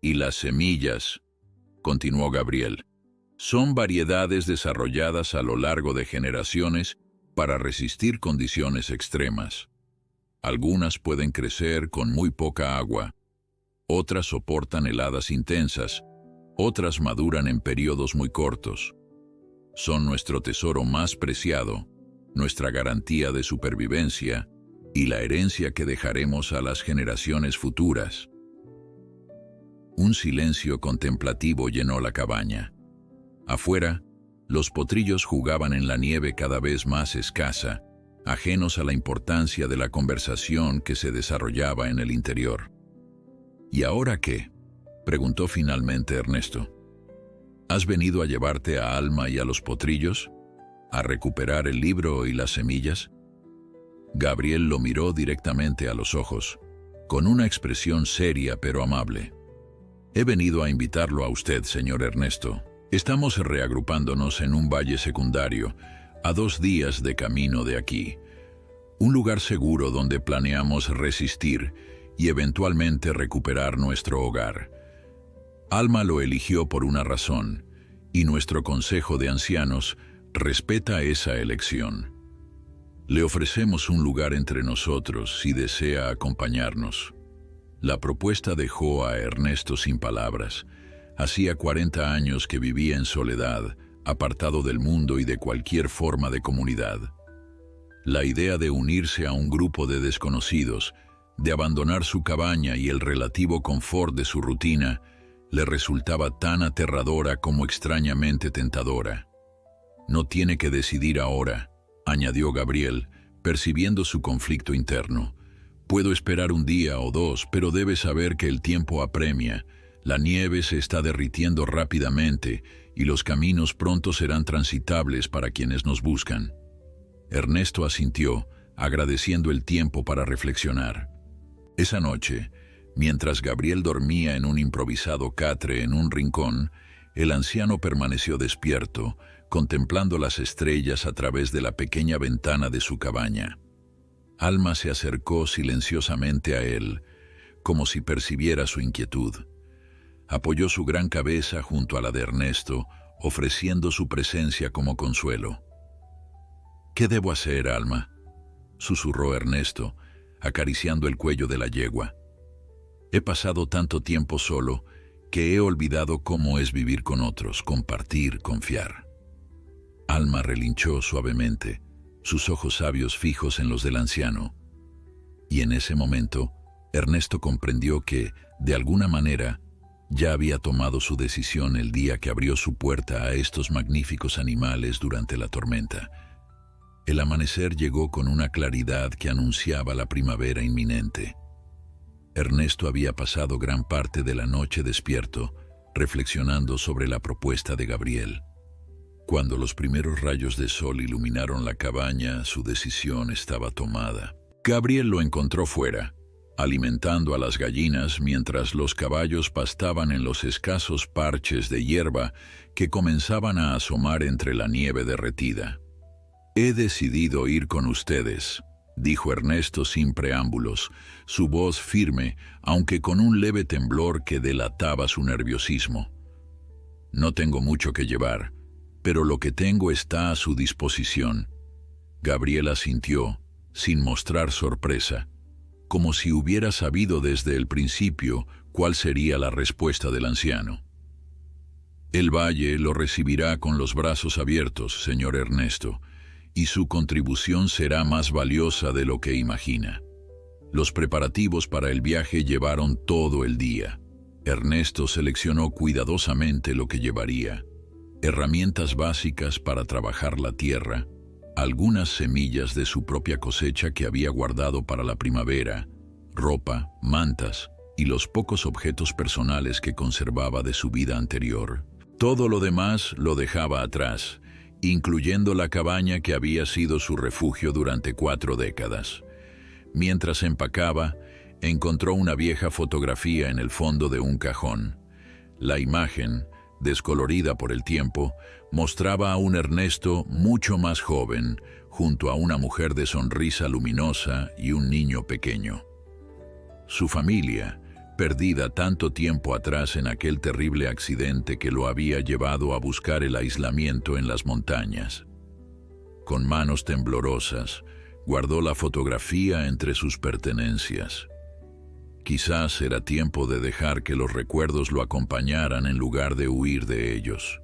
Y las semillas, continuó Gabriel, son variedades desarrolladas a lo largo de generaciones para resistir condiciones extremas. Algunas pueden crecer con muy poca agua, otras soportan heladas intensas, otras maduran en periodos muy cortos. Son nuestro tesoro más preciado, nuestra garantía de supervivencia y la herencia que dejaremos a las generaciones futuras. Un silencio contemplativo llenó la cabaña. Afuera, los potrillos jugaban en la nieve cada vez más escasa, ajenos a la importancia de la conversación que se desarrollaba en el interior. ¿Y ahora qué?, preguntó finalmente Ernesto. ¿Has venido a llevarte a Alma y a los potrillos? ¿A recuperar el libro y las semillas? Gabriel lo miró directamente a los ojos, con una expresión seria pero amable. He venido a invitarlo a usted, señor Ernesto. Estamos reagrupándonos en un valle secundario, a 2 días de camino de aquí. Un lugar seguro donde planeamos resistir y eventualmente recuperar nuestro hogar. Alma lo eligió por una razón, y nuestro Consejo de Ancianos respeta esa elección. Le ofrecemos un lugar entre nosotros si desea acompañarnos. La propuesta dejó a Ernesto sin palabras. Hacía 40 años que vivía en soledad, apartado del mundo y de cualquier forma de comunidad. La idea de unirse a un grupo de desconocidos, de abandonar su cabaña y el relativo confort de su rutina, le resultaba tan aterradora como extrañamente tentadora. No tiene que decidir ahora, añadió Gabriel, percibiendo su conflicto interno. Puedo esperar 1 día o 2, pero debe saber que el tiempo apremia. La nieve se está derritiendo rápidamente y los caminos pronto serán transitables para quienes nos buscan. Ernesto asintió, agradeciendo el tiempo para reflexionar. Esa noche, mientras Gabriel dormía en un improvisado catre en un rincón, el anciano permaneció despierto, contemplando las estrellas a través de la pequeña ventana de su cabaña. Alma se acercó silenciosamente a él, como si percibiera su inquietud. Apoyó su gran cabeza junto a la de Ernesto, ofreciendo su presencia como consuelo. «¿Qué debo hacer, Alma?», susurró Ernesto, acariciando el cuello de la yegua. «He pasado tanto tiempo solo que he olvidado cómo es vivir con otros, compartir, confiar». Alma relinchó suavemente, sus ojos sabios fijos en los del anciano. Y en ese momento, Ernesto comprendió que, de alguna manera, ya había tomado su decisión el día que abrió su puerta a estos magníficos animales durante la tormenta. El amanecer llegó con una claridad que anunciaba la primavera inminente. Ernesto había pasado gran parte de la noche despierto, reflexionando sobre la propuesta de Gabriel. Cuando los primeros rayos de sol iluminaron la cabaña, su decisión estaba tomada. Gabriel lo encontró fuera, alimentando a las gallinas mientras los caballos pastaban en los escasos parches de hierba que comenzaban a asomar entre la nieve derretida. «He decidido ir con ustedes», dijo Ernesto sin preámbulos, su voz firme, aunque con un leve temblor que delataba su nerviosismo. «No tengo mucho que llevar, pero lo que tengo está a su disposición». Gabriel asintió, sin mostrar sorpresa, como si hubiera sabido desde el principio cuál sería la respuesta del anciano. «El valle lo recibirá con los brazos abiertos, señor Ernesto, y su contribución será más valiosa de lo que imagina». Los preparativos para el viaje llevaron todo el día. Ernesto seleccionó cuidadosamente lo que llevaría: herramientas básicas para trabajar la tierra, algunas semillas de su propia cosecha que había guardado para la primavera, ropa, mantas y los pocos objetos personales que conservaba de su vida anterior. Todo lo demás lo dejaba atrás, incluyendo la cabaña que había sido su refugio durante 4 décadas. Mientras empacaba, encontró una vieja fotografía en el fondo de un cajón. La imagen, descolorida por el tiempo, mostraba a un Ernesto mucho más joven, junto a una mujer de sonrisa luminosa y un niño pequeño. Su familia, perdida tanto tiempo atrás en aquel terrible accidente que lo había llevado a buscar el aislamiento en las montañas. Con manos temblorosas, guardó la fotografía entre sus pertenencias. Quizás era tiempo de dejar que los recuerdos lo acompañaran en lugar de huir de ellos.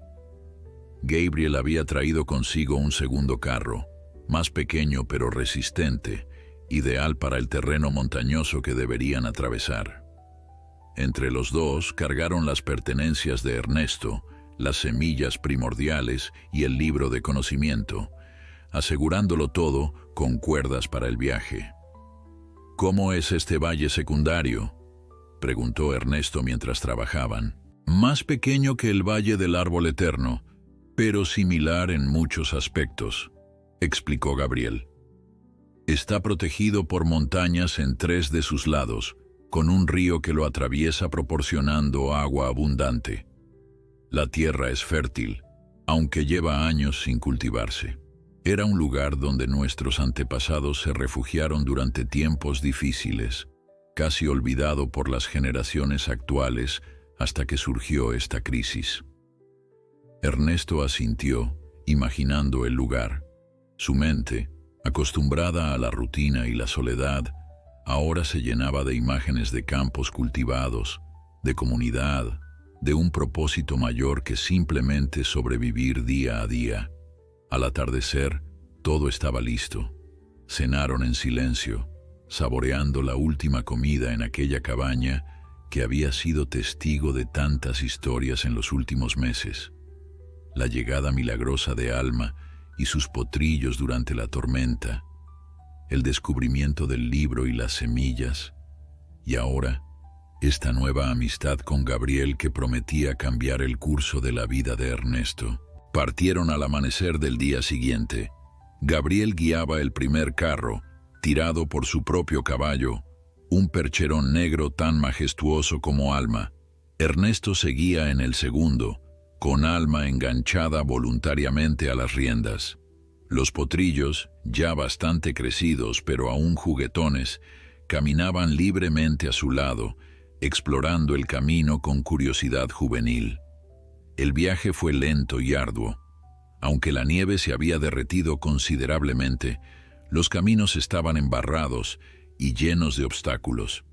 Gabriel había traído consigo un segundo carro, más pequeño pero resistente, ideal para el terreno montañoso que deberían atravesar. Entre los dos cargaron las pertenencias de Ernesto, las semillas primordiales y el libro de conocimiento, asegurándolo todo con cuerdas para el viaje. «¿Cómo es este valle secundario?», preguntó Ernesto mientras trabajaban. «Más pequeño que el Valle del Árbol Eterno, pero similar en muchos aspectos», explicó Gabriel. «Está protegido por montañas en 3 de sus lados, con un río que lo atraviesa proporcionando agua abundante. La tierra es fértil, aunque lleva años sin cultivarse. Era un lugar donde nuestros antepasados se refugiaron durante tiempos difíciles, casi olvidado por las generaciones actuales hasta que surgió esta crisis». Ernesto asintió, imaginando el lugar. Su mente, acostumbrada a la rutina y la soledad, ahora se llenaba de imágenes de campos cultivados, de comunidad, de un propósito mayor que simplemente sobrevivir día a día. Al atardecer, todo estaba listo. Cenaron en silencio, saboreando la última comida en aquella cabaña que había sido testigo de tantas historias en los últimos meses. La llegada milagrosa de Alma y sus potrillos durante la tormenta, el descubrimiento del libro y las semillas, y ahora, esta nueva amistad con Gabriel que prometía cambiar el curso de la vida de Ernesto. Partieron al amanecer del día siguiente. Gabriel guiaba el primer carro, tirado por su propio caballo, un percherón negro tan majestuoso como Alma. Ernesto seguía en el segundo, con Alma enganchada voluntariamente a las riendas. Los potrillos, ya bastante crecidos pero aún juguetones, caminaban libremente a su lado, explorando el camino con curiosidad juvenil. El viaje fue lento y arduo. Aunque la nieve se había derretido considerablemente, los caminos estaban embarrados y llenos de obstáculos.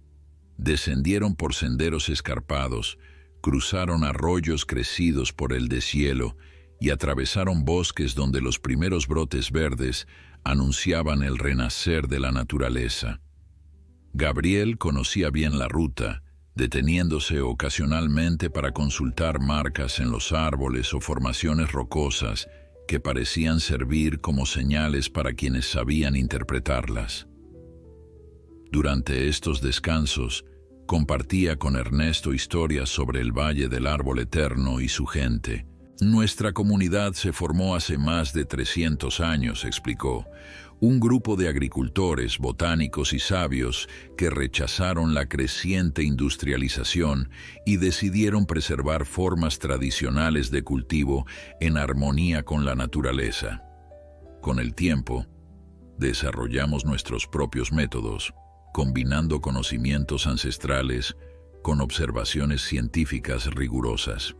Descendieron por senderos escarpados, cruzaron arroyos crecidos por el deshielo y atravesaron bosques donde los primeros brotes verdes anunciaban el renacer de la naturaleza. Gabriel conocía bien la ruta, deteniéndose ocasionalmente para consultar marcas en los árboles o formaciones rocosas que parecían servir como señales para quienes sabían interpretarlas. Durante estos descansos, compartía con Ernesto historias sobre el Valle del Árbol Eterno y su gente. «Nuestra comunidad se formó hace más de 300 años», explicó. «Un grupo de agricultores, botánicos y sabios que rechazaron la creciente industrialización y decidieron preservar formas tradicionales de cultivo en armonía con la naturaleza. Con el tiempo, desarrollamos nuestros propios métodos, combinando conocimientos ancestrales con observaciones científicas rigurosas».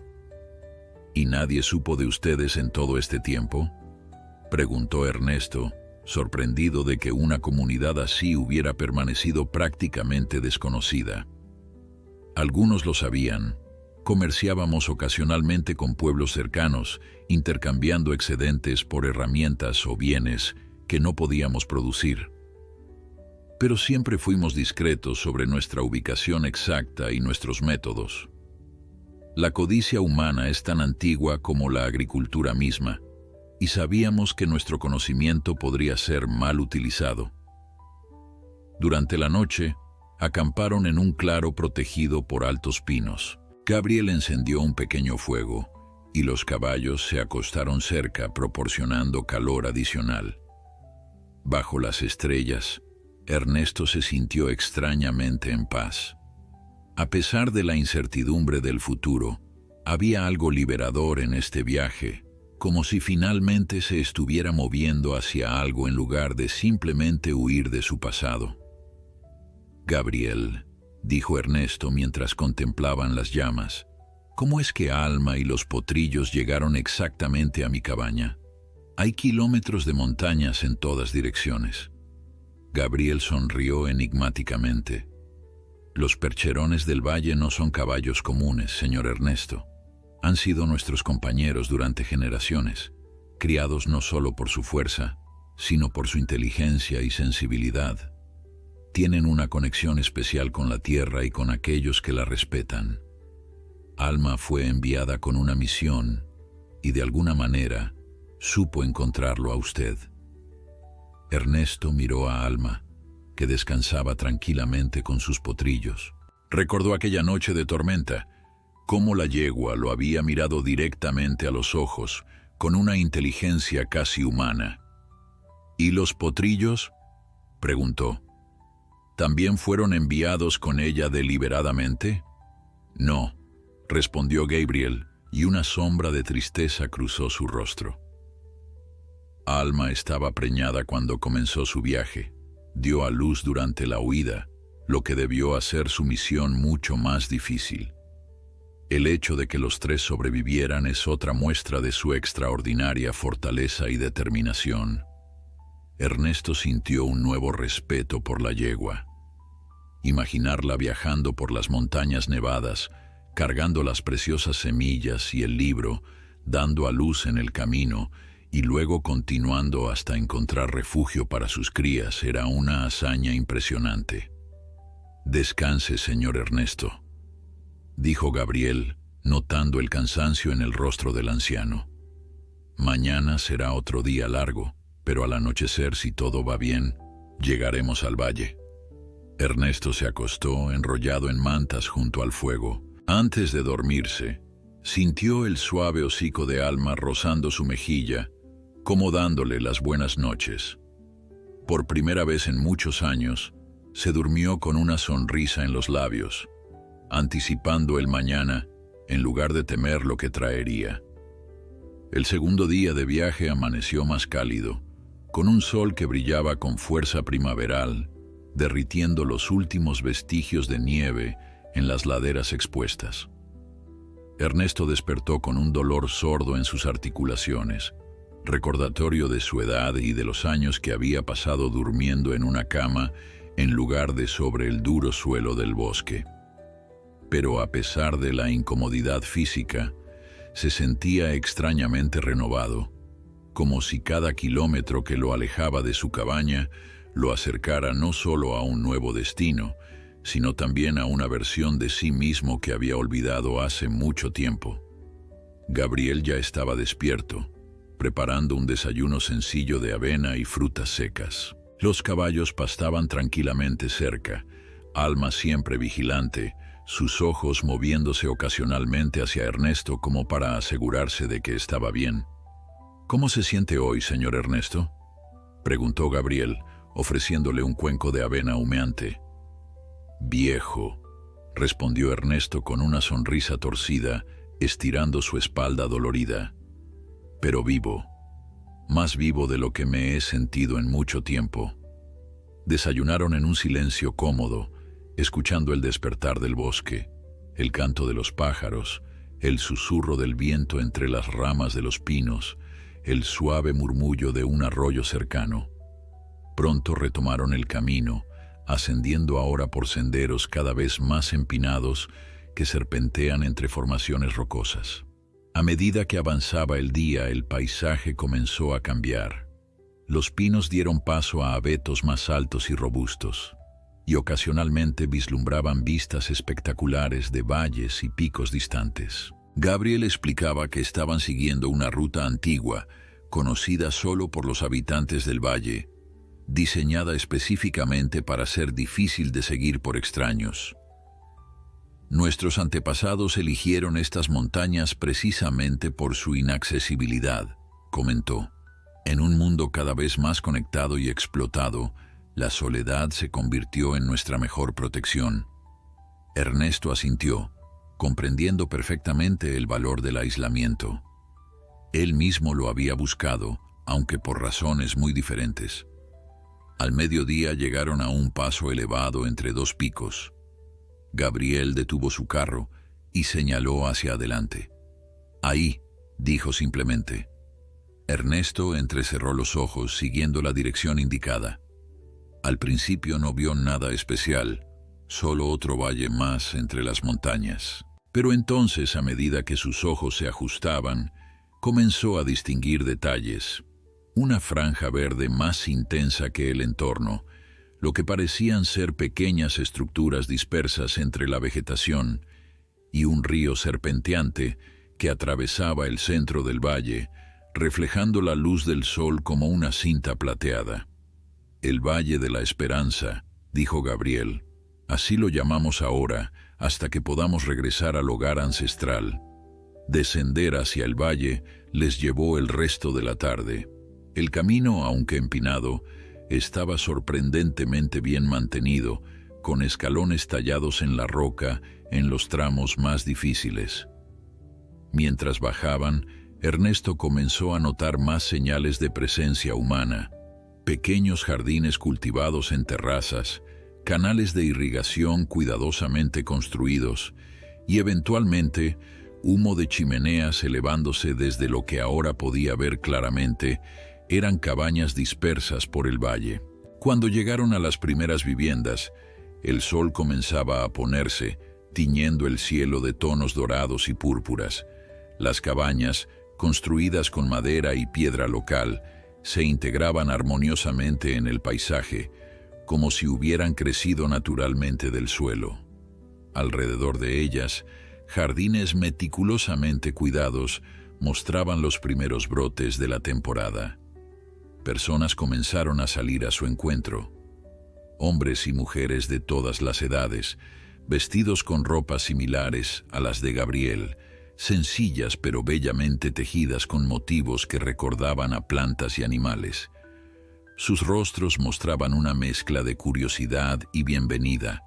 «¿Y nadie supo de ustedes en todo este tiempo?», preguntó Ernesto, sorprendido de que una comunidad así hubiera permanecido prácticamente desconocida. «Algunos lo sabían. Comerciábamos ocasionalmente con pueblos cercanos, intercambiando excedentes por herramientas o bienes que no podíamos producir. Pero siempre fuimos discretos sobre nuestra ubicación exacta y nuestros métodos. La codicia humana es tan antigua como la agricultura misma, y sabíamos que nuestro conocimiento podría ser mal utilizado. Durante la noche, acamparon en un claro protegido por altos pinos. Gabriel encendió un pequeño fuego, y los caballos se acostaron cerca, proporcionando calor adicional. Bajo las estrellas, Ernesto se sintió extrañamente en paz. A pesar de la incertidumbre del futuro, había algo liberador en este viaje, como si finalmente se estuviera moviendo hacia algo en lugar de simplemente huir de su pasado. «Gabriel», dijo Ernesto mientras contemplaban las llamas, «¿cómo es que Alma y los potrillos llegaron exactamente a mi cabaña? Hay kilómetros de montañas en todas direcciones. Gabriel sonrió enigmáticamente. Los percherones del valle no son caballos comunes, señor Ernesto. Han sido nuestros compañeros durante generaciones, criados no solo por su fuerza, sino por su inteligencia y sensibilidad. Tienen una conexión especial con la tierra y con aquellos que la respetan. Alma fue enviada con una misión y de alguna manera supo encontrarlo a usted. Ernesto miró a Alma, que descansaba tranquilamente con sus potrillos. Recordó aquella noche de tormenta, cómo la yegua lo había mirado directamente a los ojos, con una inteligencia casi humana. ¿Y los potrillos?, preguntó. ¿También fueron enviados con ella deliberadamente? No, respondió Gabriel, y una sombra de tristeza cruzó su rostro. Alma estaba preñada cuando comenzó su viaje. Dio a luz durante la huida, lo que debió hacer su misión mucho más difícil. El hecho de que los tres sobrevivieran es otra muestra de su extraordinaria fortaleza y determinación. Ernesto sintió un nuevo respeto por la yegua. Imaginarla viajando por las montañas nevadas, cargando las preciosas semillas y el libro, dando a luz en el camino, y luego continuando hasta encontrar refugio para sus crías, era una hazaña impresionante. «Descanse, señor Ernesto», dijo Gabriel, notando el cansancio en el rostro del anciano. «Mañana será otro día largo, pero al anochecer, si todo va bien, llegaremos al valle». Ernesto se acostó enrollado en mantas junto al fuego. Antes de dormirse, sintió el suave hocico de Alma rozando su mejilla, como dándole las buenas noches. Por primera vez en muchos años, se durmió con una sonrisa en los labios, anticipando el mañana en lugar de temer lo que traería. El segundo día de viaje amaneció más cálido, con un sol que brillaba con fuerza primaveral, derritiendo los últimos vestigios de nieve en las laderas expuestas. Ernesto despertó con un dolor sordo en sus articulaciones, recordatorio de su edad y de los años que había pasado durmiendo en una cama en lugar de sobre el duro suelo del bosque. Pero a pesar de la incomodidad física, se sentía extrañamente renovado, como si cada kilómetro que lo alejaba de su cabaña lo acercara no solo a un nuevo destino, sino también a una versión de sí mismo que había olvidado hace mucho tiempo. Gabriel ya estaba despierto, preparando un desayuno sencillo de avena y frutas secas. Los caballos pastaban tranquilamente cerca, Alma siempre vigilante, sus ojos moviéndose ocasionalmente hacia Ernesto como para asegurarse de que estaba bien. «¿Cómo se siente hoy, señor Ernesto?», preguntó Gabriel, ofreciéndole un cuenco de avena humeante. «Viejo», respondió Ernesto con una sonrisa torcida, estirando su espalda dolorida. «Pero vivo, más vivo de lo que me he sentido en mucho tiempo». Desayunaron en un silencio cómodo, escuchando el despertar del bosque, el canto de los pájaros, el susurro del viento entre las ramas de los pinos, el suave murmullo de un arroyo cercano. Pronto retomaron el camino, ascendiendo ahora por senderos cada vez más empinados que serpentean entre formaciones rocosas. A medida que avanzaba el día, el paisaje comenzó a cambiar. Los pinos dieron paso a abetos más altos y robustos, y ocasionalmente vislumbraban vistas espectaculares de valles y picos distantes. Gabriel explicaba que estaban siguiendo una ruta antigua, conocida solo por los habitantes del valle, diseñada específicamente para ser difícil de seguir por extraños. Nuestros antepasados eligieron estas montañas precisamente por su inaccesibilidad, comentó. En un mundo cada vez más conectado y explotado, la soledad se convirtió en nuestra mejor protección. Ernesto asintió, comprendiendo perfectamente el valor del aislamiento. Él mismo lo había buscado, aunque por razones muy diferentes. Al mediodía llegaron a un paso elevado entre dos picos. Gabriel detuvo su carro y señaló hacia adelante. «Ahí», dijo simplemente. Ernesto entrecerró los ojos siguiendo la dirección indicada. Al principio no vio nada especial, solo otro valle más entre las montañas. Pero entonces, a medida que sus ojos se ajustaban, comenzó a distinguir detalles. Una franja verde más intensa que el entorno, lo que parecían ser pequeñas estructuras dispersas entre la vegetación, y un río serpenteante que atravesaba el centro del valle, reflejando la luz del sol como una cinta plateada. El Valle de la Esperanza, dijo Gabriel. Así lo llamamos ahora, hasta que podamos regresar al hogar ancestral. Descender hacia el valle les llevó el resto de la tarde. El camino, aunque empinado, estaba sorprendentemente bien mantenido, con escalones tallados en la roca en los tramos más difíciles. Mientras bajaban, Ernesto comenzó a notar más señales de presencia humana. Pequeños jardines cultivados en terrazas, canales de irrigación cuidadosamente construidos y, eventualmente, humo de chimeneas elevándose desde lo que ahora podía ver claramente eran cabañas dispersas por el valle. Cuando llegaron a las primeras viviendas, el sol comenzaba a ponerse, tiñendo el cielo de tonos dorados y púrpuras. Las cabañas, construidas con madera y piedra local, se integraban armoniosamente en el paisaje, como si hubieran crecido naturalmente del suelo. Alrededor de ellas, jardines meticulosamente cuidados mostraban los primeros brotes de la temporada. Personas comenzaron a salir a su encuentro. Hombres y mujeres de todas las edades, vestidos con ropas similares a las de Gabriel, sencillas pero bellamente tejidas con motivos que recordaban a plantas y animales. Sus rostros mostraban una mezcla de curiosidad y bienvenida.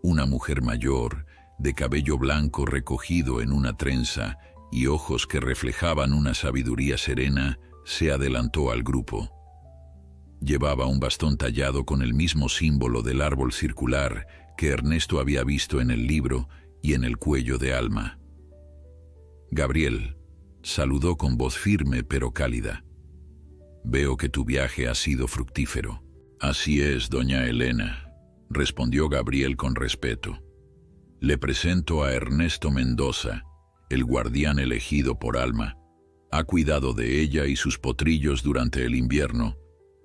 Una mujer mayor, de cabello blanco recogido en una trenza y ojos que reflejaban una sabiduría serena, se adelantó al grupo. Llevaba un bastón tallado con el mismo símbolo del árbol circular que Ernesto había visto en el libro y en el cuello de Alma. Gabriel saludó con voz firme pero cálida. «Veo que tu viaje ha sido fructífero». «Así es, doña Elena», respondió Gabriel con respeto. «Le presento a Ernesto Mendoza, el guardián elegido por Alma. Ha cuidado de ella y sus potrillos durante el invierno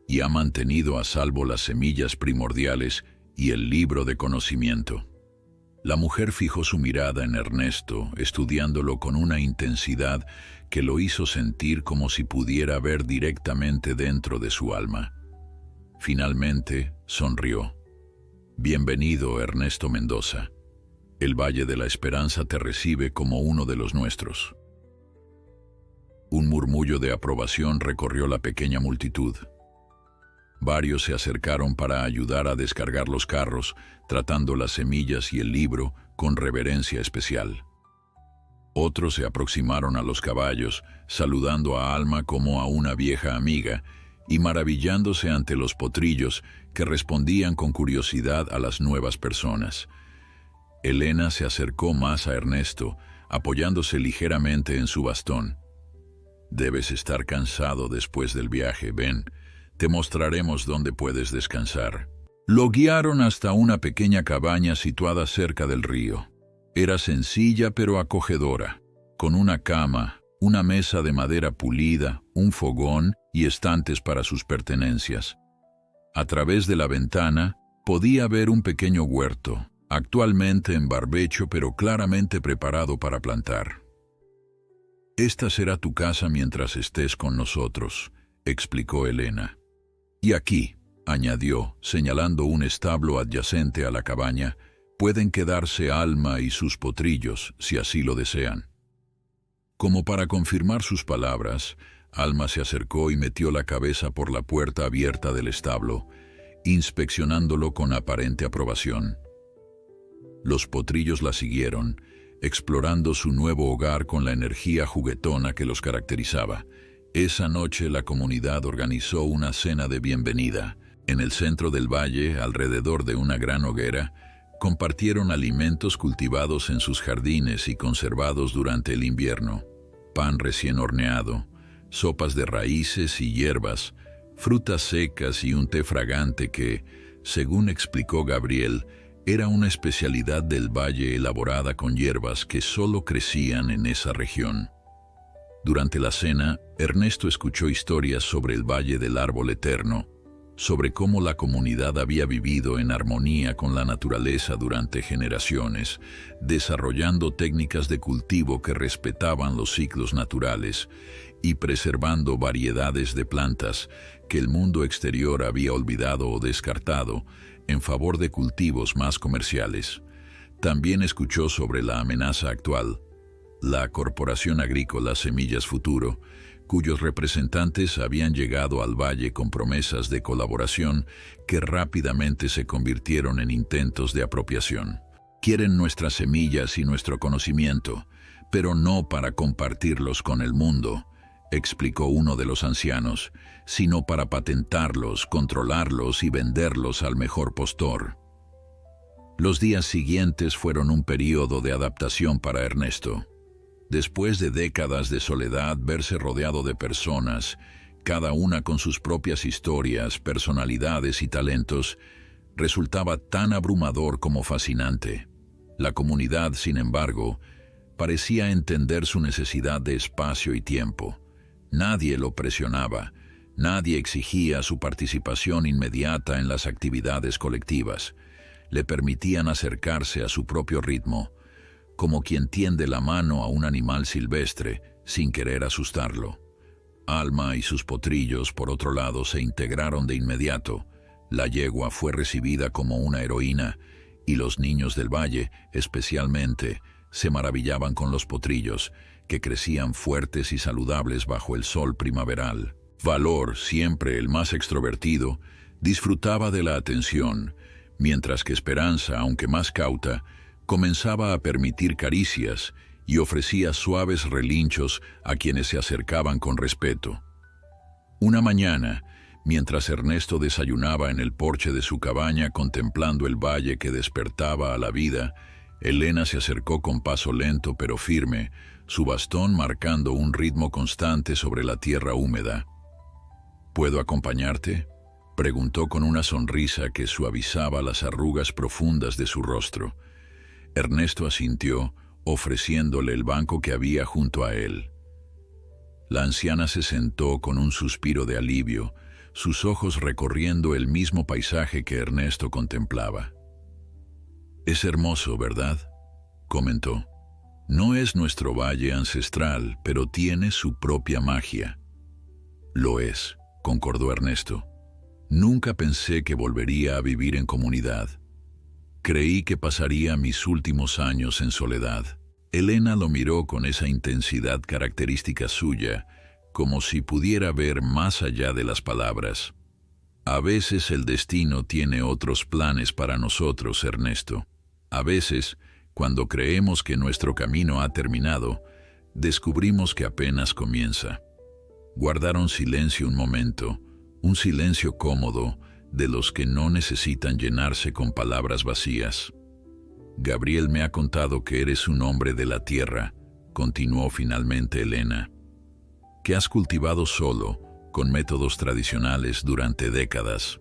y ha mantenido a salvo las semillas primordiales y el libro de conocimiento». La mujer fijó su mirada en Ernesto, estudiándolo con una intensidad que lo hizo sentir como si pudiera ver directamente dentro de su alma. Finalmente, sonrió. «Bienvenido, Ernesto Mendoza. El Valle de la Esperanza te recibe como uno de los nuestros». Un murmullo de aprobación recorrió la pequeña multitud. Varios se acercaron para ayudar a descargar los carros, tratando las semillas y el libro con reverencia especial. Otros se aproximaron a los caballos, saludando a Alma como a una vieja amiga y maravillándose ante los potrillos que respondían con curiosidad a las nuevas personas. Elena se acercó más a Ernesto, apoyándose ligeramente en su bastón. «Debes estar cansado después del viaje, ven. Te mostraremos dónde puedes descansar». Lo guiaron hasta una pequeña cabaña situada cerca del río. Era sencilla pero acogedora, con una cama, una mesa de madera pulida, un fogón y estantes para sus pertenencias. A través de la ventana podía ver un pequeño huerto, actualmente en barbecho pero claramente preparado para plantar. «Esta será tu casa mientras estés con nosotros», explicó Elena. «Y aquí», añadió, señalando un establo adyacente a la cabaña, «pueden quedarse Alma y sus potrillos, si así lo desean». Como para confirmar sus palabras, Alma se acercó y metió la cabeza por la puerta abierta del establo, inspeccionándolo con aparente aprobación. Los potrillos la siguieron, explorando su nuevo hogar con la energía juguetona que los caracterizaba. Esa noche la comunidad organizó una cena de bienvenida. En el centro del valle, alrededor de una gran hoguera, compartieron alimentos cultivados en sus jardines y conservados durante el invierno: pan recién horneado, sopas de raíces y hierbas, frutas secas y un té fragante que, según explicó Gabriel, era una especialidad del valle elaborada con hierbas que solo crecían en esa región. Durante la cena, Ernesto escuchó historias sobre el Valle del Árbol Eterno, sobre cómo la comunidad había vivido en armonía con la naturaleza durante generaciones, desarrollando técnicas de cultivo que respetaban los ciclos naturales y preservando variedades de plantas que el mundo exterior había olvidado o descartado en favor de cultivos más comerciales. También escuchó sobre la amenaza actual, la Corporación Agrícola Semillas Futuro, cuyos representantes habían llegado al valle con promesas de colaboración que rápidamente se convirtieron en intentos de apropiación. Quieren nuestras semillas y nuestro conocimiento, pero no para compartirlos con el mundo, explicó uno de los ancianos, sino para patentarlos, controlarlos y venderlos al mejor postor. Los días siguientes fueron un período de adaptación para Ernesto. Después de décadas de soledad, verse rodeado de personas, cada una con sus propias historias, personalidades y talentos, resultaba tan abrumador como fascinante. La comunidad, sin embargo, parecía entender su necesidad de espacio y tiempo. Nadie lo presionaba, nadie exigía su participación inmediata en las actividades colectivas. Le permitían acercarse a su propio ritmo, como quien tiende la mano a un animal silvestre sin querer asustarlo. Alma y sus potrillos, por otro lado, se integraron de inmediato. La yegua fue recibida como una heroína, y los niños del valle, especialmente, se maravillaban con los potrillos, que crecían fuertes y saludables bajo el sol primaveral. Valor, siempre el más extrovertido, disfrutaba de la atención, mientras que Esperanza, aunque más cauta, comenzaba a permitir caricias y ofrecía suaves relinchos a quienes se acercaban con respeto. Una mañana, mientras Ernesto desayunaba en el porche de su cabaña contemplando el valle que despertaba a la vida, Elena se acercó con paso lento pero firme, su bastón marcando un ritmo constante sobre la tierra húmeda. ¿Puedo acompañarte?, preguntó con una sonrisa que suavizaba las arrugas profundas de su rostro. Ernesto asintió, ofreciéndole el banco que había junto a él. La anciana se sentó con un suspiro de alivio, sus ojos recorriendo el mismo paisaje que Ernesto contemplaba. «Es hermoso, ¿verdad?», comentó. «No es nuestro valle ancestral, pero tiene su propia magia». «Lo es», concordó Ernesto. «Nunca pensé que volvería a vivir en comunidad. Creí que pasaría mis últimos años en soledad». Elena lo miró con esa intensidad característica suya, como si pudiera ver más allá de las palabras. «A veces el destino tiene otros planes para nosotros, Ernesto. A veces, cuando creemos que nuestro camino ha terminado, descubrimos que apenas comienza». Guardaron silencio un momento, un silencio cómodo, de los que no necesitan llenarse con palabras vacías. «Gabriel me ha contado que eres un hombre de la tierra», continuó finalmente Elena, «que has cultivado solo, con métodos tradicionales durante décadas».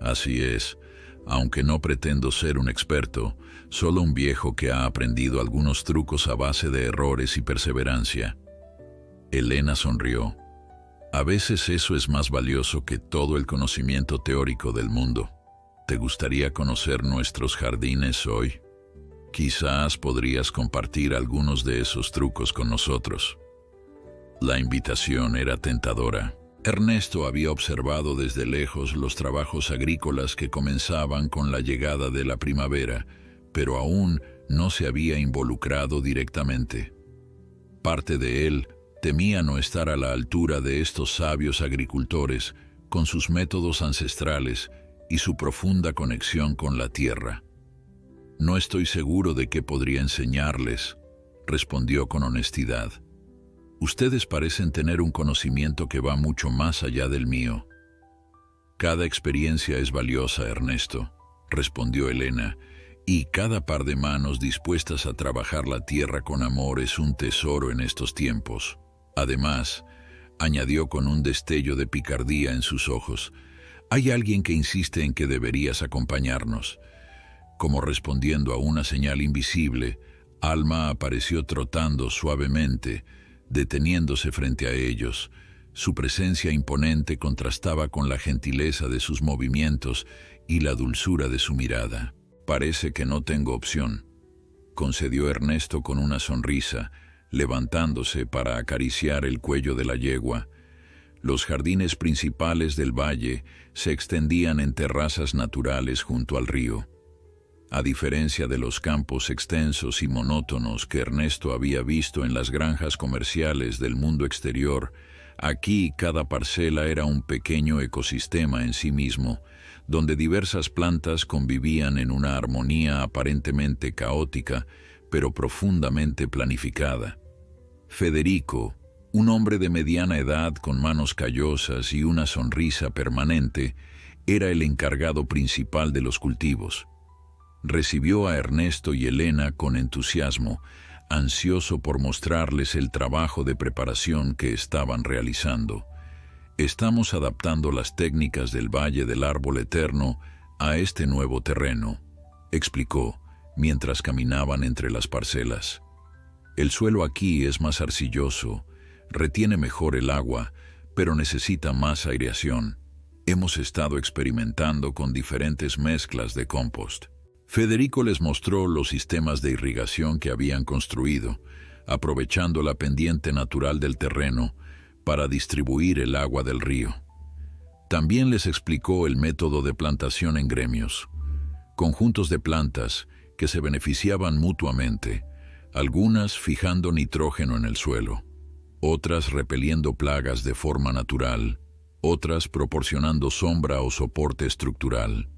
«Así es, aunque no pretendo ser un experto, solo un viejo que ha aprendido algunos trucos a base de errores y perseverancia». Elena sonrió. «A veces eso es más valioso que todo el conocimiento teórico del mundo. ¿Te gustaría conocer nuestros jardines hoy? Quizás podrías compartir algunos de esos trucos con nosotros». La invitación era tentadora. Ernesto había observado desde lejos los trabajos agrícolas que comenzaban con la llegada de la primavera, pero aún no se había involucrado directamente. Parte de él temía no estar a la altura de estos sabios agricultores, con sus métodos ancestrales y su profunda conexión con la tierra. «No estoy seguro de qué podría enseñarles», respondió con honestidad. «Ustedes parecen tener un conocimiento que va mucho más allá del mío». «Cada experiencia es valiosa, Ernesto», respondió Elena, «y cada par de manos dispuestas a trabajar la tierra con amor es un tesoro en estos tiempos. Además, añadió con un destello de picardía en sus ojos. Hay alguien que insiste en que deberías acompañarnos. Como respondiendo a una señal invisible, Alma apareció trotando suavemente, deteniéndose frente a ellos. Su presencia imponente contrastaba con la gentileza de sus movimientos y la dulzura de su mirada. «Parece que no tengo opción», concedió Ernesto con una sonrisa, levantándose para acariciar el cuello de la yegua. Los jardines principales del valle se extendían en terrazas naturales junto al río. A diferencia de los campos extensos y monótonos que Ernesto había visto en las granjas comerciales del mundo exterior, aquí cada parcela era un pequeño ecosistema en sí mismo, donde diversas plantas convivían en una armonía aparentemente caótica, pero profundamente planificada. Federico, un hombre de mediana edad con manos callosas y una sonrisa permanente, era el encargado principal de los cultivos. Recibió a Ernesto y Elena con entusiasmo, ansioso por mostrarles el trabajo de preparación que estaban realizando. «Estamos adaptando las técnicas del Valle del Árbol Eterno a este nuevo terreno», explicó, mientras caminaban entre las parcelas. «El suelo aquí es más arcilloso, retiene mejor el agua, pero necesita más aireación. Hemos estado experimentando con diferentes mezclas de compost». Federico les mostró los sistemas de irrigación que habían construido, aprovechando la pendiente natural del terreno para distribuir el agua del río. También les explicó el método de plantación en gremios, conjuntos de plantas que se beneficiaban mutuamente, algunas fijando nitrógeno en el suelo, otras repeliendo plagas de forma natural, otras proporcionando sombra o soporte estructural.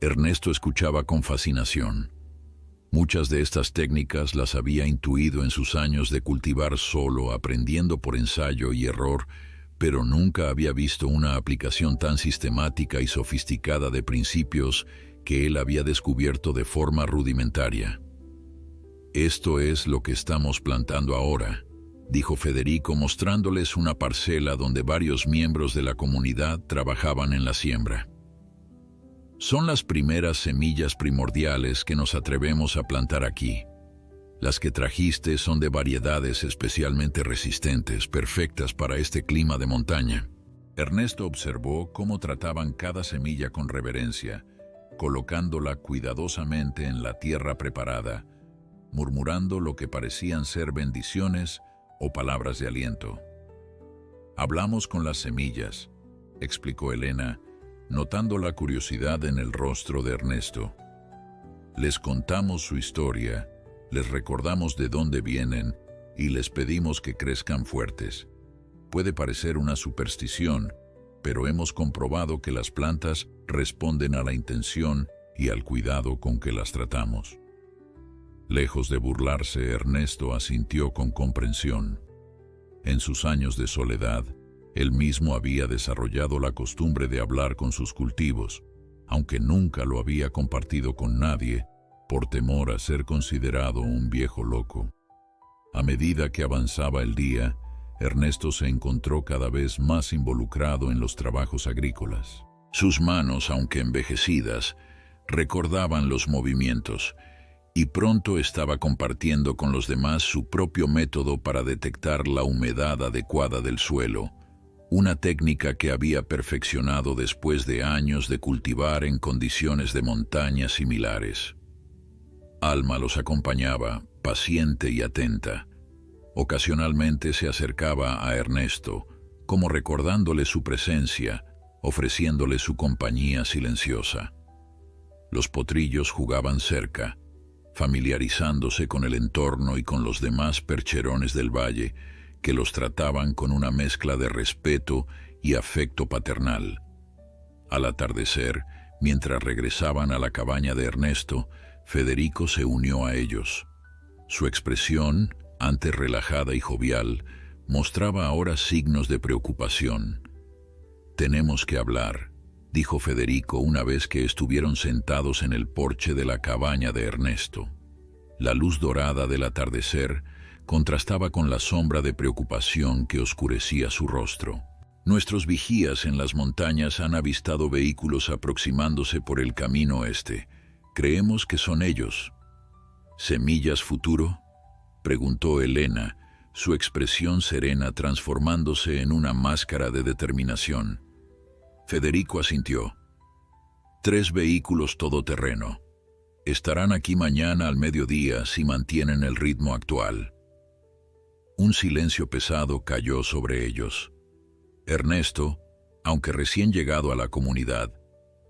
Ernesto escuchaba con fascinación. Muchas de estas técnicas las había intuido en sus años de cultivar solo, aprendiendo por ensayo y error, pero nunca había visto una aplicación tan sistemática y sofisticada de principios que él había descubierto de forma rudimentaria. «Esto es lo que estamos plantando ahora», dijo Federico, mostrándoles una parcela donde varios miembros de la comunidad trabajaban en la siembra. «Son las primeras semillas primordiales que nos atrevemos a plantar aquí. Las que trajiste son de variedades especialmente resistentes, perfectas para este clima de montaña». Ernesto observó cómo trataban cada semilla con reverencia, colocándola cuidadosamente en la tierra preparada, murmurando lo que parecían ser bendiciones o palabras de aliento. «Hablamos con las semillas», explicó Elena, notando la curiosidad en el rostro de Ernesto. «Les contamos su historia, les recordamos de dónde vienen y les pedimos que crezcan fuertes. Puede parecer una superstición, pero hemos comprobado que las plantas responden a la intención y al cuidado con que las tratamos». Lejos de burlarse, Ernesto asintió con comprensión. En sus años de soledad, él mismo había desarrollado la costumbre de hablar con sus cultivos, aunque nunca lo había compartido con nadie, por temor a ser considerado un viejo loco. A medida que avanzaba el día, Ernesto se encontró cada vez más involucrado en los trabajos agrícolas. Sus manos, aunque envejecidas, recordaban los movimientos, y pronto estaba compartiendo con los demás su propio método para detectar la humedad adecuada del suelo, una técnica que había perfeccionado después de años de cultivar en condiciones de montaña similares. Alma los acompañaba, paciente y atenta. Ocasionalmente se acercaba a Ernesto, como recordándole su presencia, ofreciéndole su compañía silenciosa. Los potrillos jugaban cerca, familiarizándose con el entorno y con los demás percherones del valle, que los trataban con una mezcla de respeto y afecto paternal. Al atardecer, mientras regresaban a la cabaña de Ernesto, Federico se unió a ellos. Su expresión, antes relajada y jovial, mostraba ahora signos de preocupación. «Tenemos que hablar», dijo Federico una vez que estuvieron sentados en el porche de la cabaña de Ernesto. La luz dorada del atardecer contrastaba con la sombra de preocupación que oscurecía su rostro. Nuestros vigías en las montañas han avistado vehículos aproximándose por el camino este. Creemos que son ellos. ¿Semillas futuro?, preguntó Elena, su expresión serena transformándose en una máscara de determinación. Federico asintió. 3 vehículos todoterreno. Estarán aquí mañana al mediodía si mantienen el ritmo actual. Un silencio pesado cayó sobre ellos. Ernesto, aunque recién llegado a la comunidad,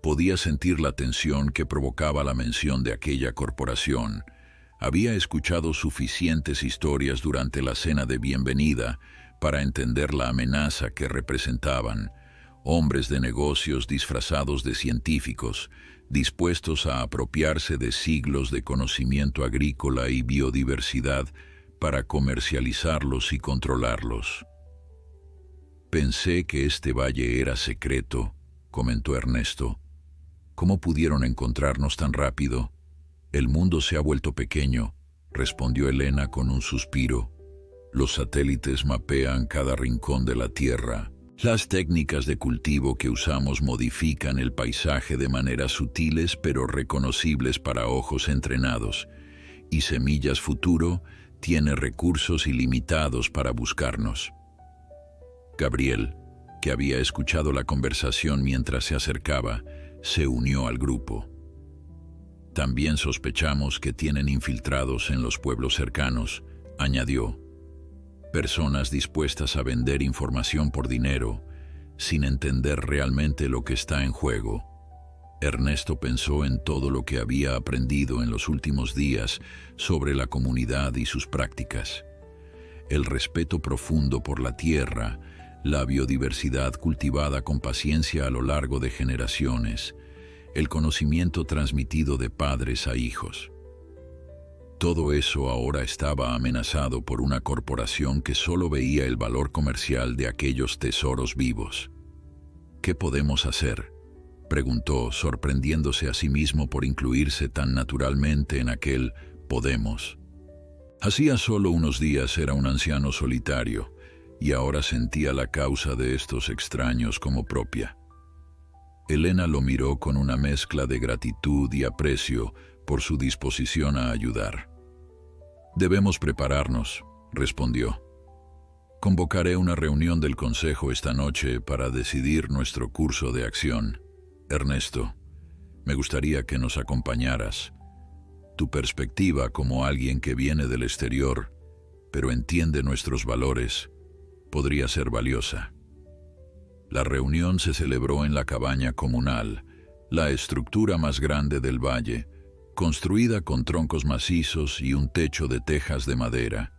podía sentir la tensión que provocaba la mención de aquella corporación. Había escuchado suficientes historias durante la cena de bienvenida para entender la amenaza que representaban. Hombres de negocios disfrazados de científicos, dispuestos a apropiarse de siglos de conocimiento agrícola y biodiversidad para comercializarlos y controlarlos. Pensé que este valle era secreto, comentó Ernesto. ¿Cómo pudieron encontrarnos tan rápido? El mundo se ha vuelto pequeño, respondió Elena con un suspiro. Los satélites mapean cada rincón de la Tierra. Las técnicas de cultivo que usamos modifican el paisaje de maneras sutiles pero reconocibles para ojos entrenados, y Semillas Futuro tiene recursos ilimitados para buscarnos. Gabriel, que había escuchado la conversación mientras se acercaba, se unió al grupo. También sospechamos que tienen infiltrados en los pueblos cercanos, añadió. Personas dispuestas a vender información por dinero, sin entender realmente lo que está en juego. Ernesto pensó en todo lo que había aprendido en los últimos días sobre la comunidad y sus prácticas. El respeto profundo por la tierra, la biodiversidad cultivada con paciencia a lo largo de generaciones, el conocimiento transmitido de padres a hijos. Todo eso ahora estaba amenazado por una corporación que solo veía el valor comercial de aquellos tesoros vivos. ¿Qué podemos hacer?, preguntó, sorprendiéndose a sí mismo por incluirse tan naturalmente en aquel «podemos». Hacía solo unos días era un anciano solitario, y ahora sentía la causa de estos extraños como propia. Elena lo miró con una mezcla de gratitud y aprecio por su disposición a ayudar. «Debemos prepararnos», respondió. «Convocaré una reunión del Consejo esta noche para decidir nuestro curso de acción. Ernesto, me gustaría que nos acompañaras. Tu perspectiva como alguien que viene del exterior, pero entiende nuestros valores, podría ser valiosa». La reunión se celebró en la cabaña comunal, la estructura más grande del valle, construida con troncos macizos y un techo de tejas de madera.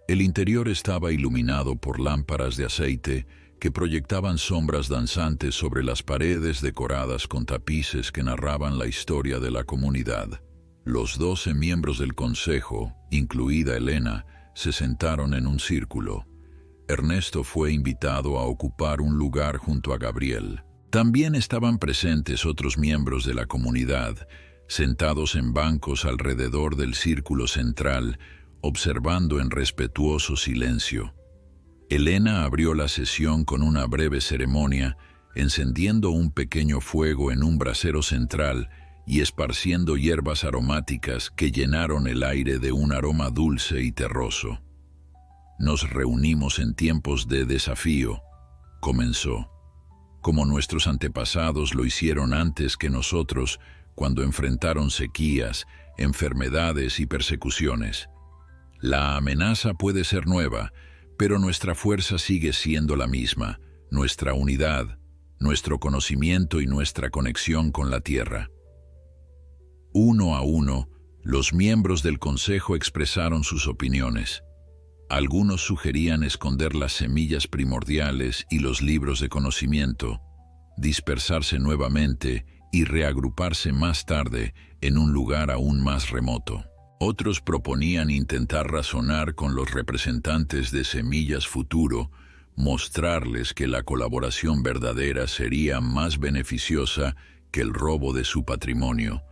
El interior estaba iluminado por lámparas de aceite que proyectaban sombras danzantes sobre las paredes decoradas con tapices que narraban la historia de la comunidad. Los 12 miembros del consejo, incluida Elena, se sentaron en un círculo. Ernesto fue invitado a ocupar un lugar junto a Gabriel. También estaban presentes otros miembros de la comunidad, sentados en bancos alrededor del círculo central, observando en respetuoso silencio. Elena abrió la sesión con una breve ceremonia, encendiendo un pequeño fuego en un brasero central y esparciendo hierbas aromáticas que llenaron el aire de un aroma dulce y terroso. «Nos reunimos en tiempos de desafío», comenzó. «Como nuestros antepasados lo hicieron antes que nosotros, cuando enfrentaron sequías, enfermedades y persecuciones. La amenaza puede ser nueva, pero nuestra fuerza sigue siendo la misma, nuestra unidad, nuestro conocimiento y nuestra conexión con la tierra». Uno a uno, los miembros del consejo expresaron sus opiniones. Algunos sugerían esconder las semillas primordiales y los libros de conocimiento, dispersarse nuevamente y reagruparse más tarde en un lugar aún más remoto. Otros proponían intentar razonar con los representantes de Semillas Futuro, mostrarles que la colaboración verdadera sería más beneficiosa que el robo de su patrimonio.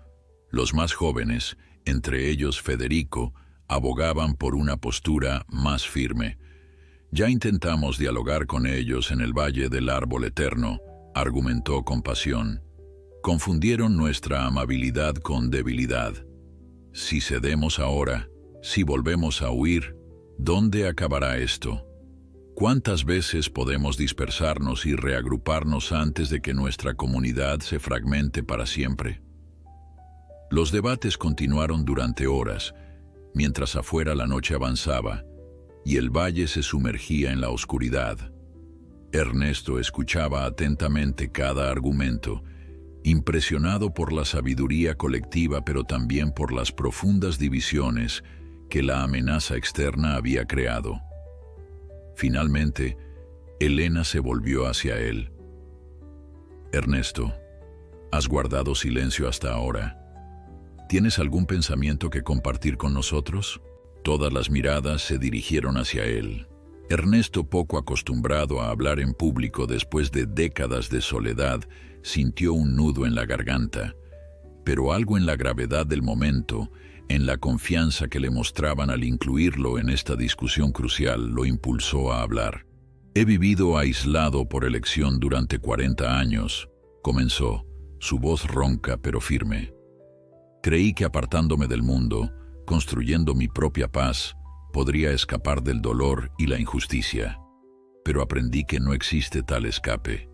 Los más jóvenes, entre ellos Federico, abogaban por una postura más firme. Ya intentamos dialogar con ellos en el Valle del Árbol Eterno, argumentó con pasión. Confundieron nuestra amabilidad con debilidad. Si cedemos ahora, si volvemos a huir, ¿dónde acabará esto? ¿Cuántas veces podemos dispersarnos y reagruparnos antes de que nuestra comunidad se fragmente para siempre? Los debates continuaron durante horas, mientras afuera la noche avanzaba y el valle se sumergía en la oscuridad. Ernesto escuchaba atentamente cada argumento, impresionado por la sabiduría colectiva pero también por las profundas divisiones que la amenaza externa había creado. Finalmente, Elena se volvió hacia él. Ernesto, has guardado silencio hasta ahora. ¿Tienes algún pensamiento que compartir con nosotros? Todas las miradas se dirigieron hacia él. Ernesto, poco acostumbrado a hablar en público después de décadas de soledad, sintió un nudo en la garganta, pero algo en la gravedad del momento, en la confianza que le mostraban al incluirlo en esta discusión crucial, lo impulsó a hablar. He vivido aislado por elección durante 40 años, comenzó, su voz ronca pero firme. Creí que apartándome del mundo, construyendo mi propia paz, podría escapar del dolor y la injusticia. Pero aprendí que no existe tal escape.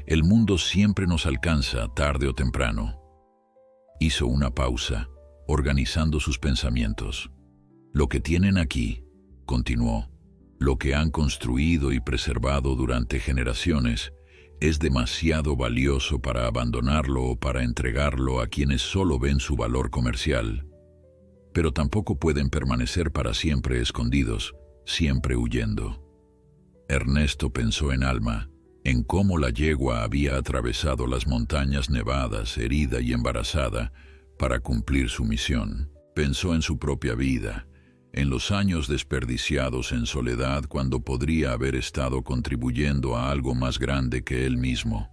El mundo siempre nos alcanza, tarde o temprano. Hizo una pausa, organizando sus pensamientos. Lo que tienen aquí, continuó, lo que han construido y preservado durante generaciones, es demasiado valioso para abandonarlo o para entregarlo a quienes solo ven su valor comercial. Pero tampoco pueden permanecer para siempre escondidos, siempre huyendo. Ernesto pensó en Alma, en cómo la yegua había atravesado las montañas nevadas, herida y embarazada, para cumplir su misión. Pensó en su propia vida, en los años desperdiciados en soledad cuando podría haber estado contribuyendo a algo más grande que él mismo.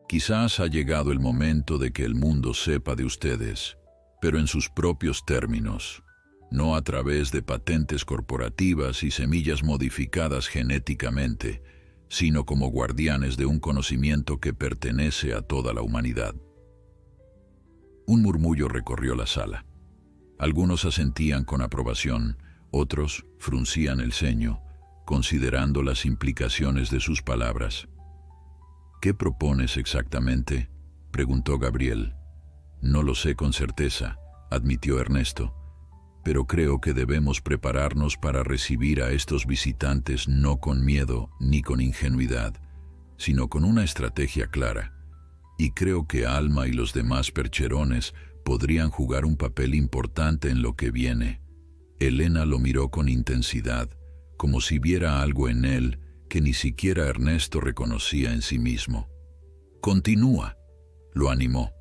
Quizás ha llegado el momento de que el mundo sepa de ustedes, pero en sus propios términos, no a través de patentes corporativas y semillas modificadas genéticamente, sino como guardianes de un conocimiento que pertenece a toda la humanidad. Un murmullo recorrió la sala. Algunos asentían con aprobación, otros fruncían el ceño, considerando las implicaciones de sus palabras. ¿Qué propones exactamente?, preguntó Gabriel. No lo sé con certeza, admitió Ernesto, pero creo que debemos prepararnos para recibir a estos visitantes no con miedo ni con ingenuidad, sino con una estrategia clara. Y creo que Alma y los demás percherones podrían jugar un papel importante en lo que viene. Elena lo miró con intensidad, como si viera algo en él que ni siquiera Ernesto reconocía en sí mismo. Continúa, lo animó.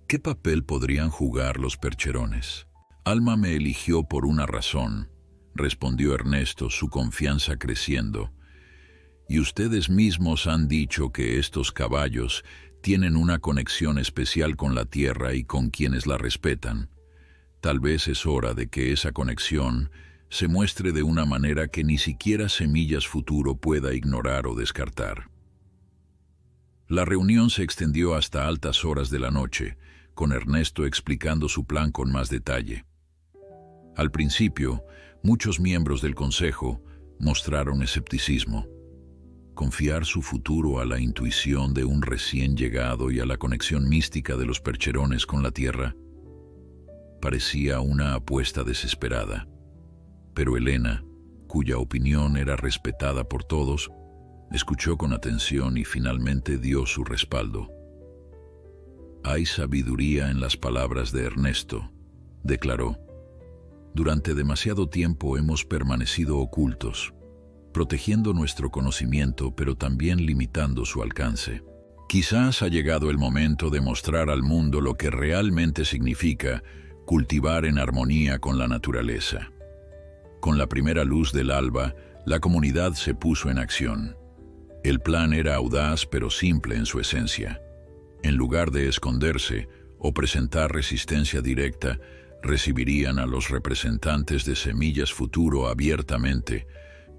¿Qué papel podrían jugar los percherones? Alma me eligió por una razón, respondió Ernesto, su confianza creciendo. Y ustedes mismos han dicho que estos caballos tienen una conexión especial con la tierra y con quienes la respetan. Tal vez es hora de que esa conexión se muestre de una manera que ni siquiera Semillas Futuro pueda ignorar o descartar. La reunión se extendió hasta altas horas de la noche, con Ernesto explicando su plan con más detalle. Al principio, muchos miembros del consejo mostraron escepticismo. Confiar su futuro a la intuición de un recién llegado y a la conexión mística de los percherones con la tierra parecía una apuesta desesperada. Pero Elena, cuya opinión era respetada por todos, escuchó con atención y finalmente dio su respaldo. Hay sabiduría en las palabras de Ernesto, declaró. Durante demasiado tiempo hemos permanecido ocultos, protegiendo nuestro conocimiento pero también limitando su alcance. Quizás ha llegado el momento de mostrar al mundo lo que realmente significa cultivar en armonía con la naturaleza. Con la primera luz del alba, la comunidad se puso en acción. El plan era audaz pero simple en su esencia. En lugar de esconderse o presentar resistencia directa, Recibirían a los representantes de Semillas Futuro abiertamente,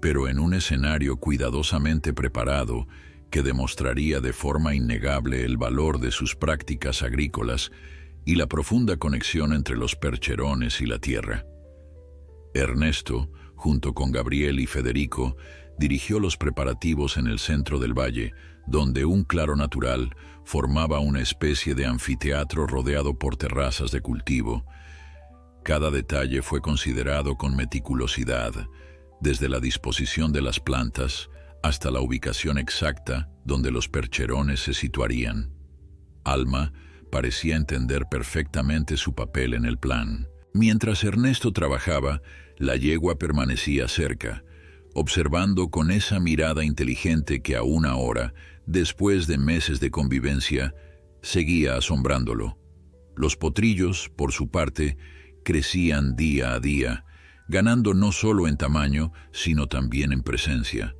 pero en un escenario cuidadosamente preparado que demostraría de forma innegable el valor de sus prácticas agrícolas y la profunda conexión entre los percherones y la tierra. Ernesto, junto con Gabriel y Federico, dirigió los preparativos en el centro del valle, donde un claro natural formaba una especie de anfiteatro rodeado por terrazas de cultivo. Cada detalle fue considerado con meticulosidad, desde la disposición de las plantas hasta la ubicación exacta donde los percherones se situarían. Alma parecía entender perfectamente su papel en el plan. Mientras Ernesto trabajaba, la yegua permanecía cerca, observando con esa mirada inteligente que aún ahora, después de meses de convivencia, seguía asombrándolo. Los potrillos, por su parte, crecían día a día, ganando no solo en tamaño, sino también en presencia.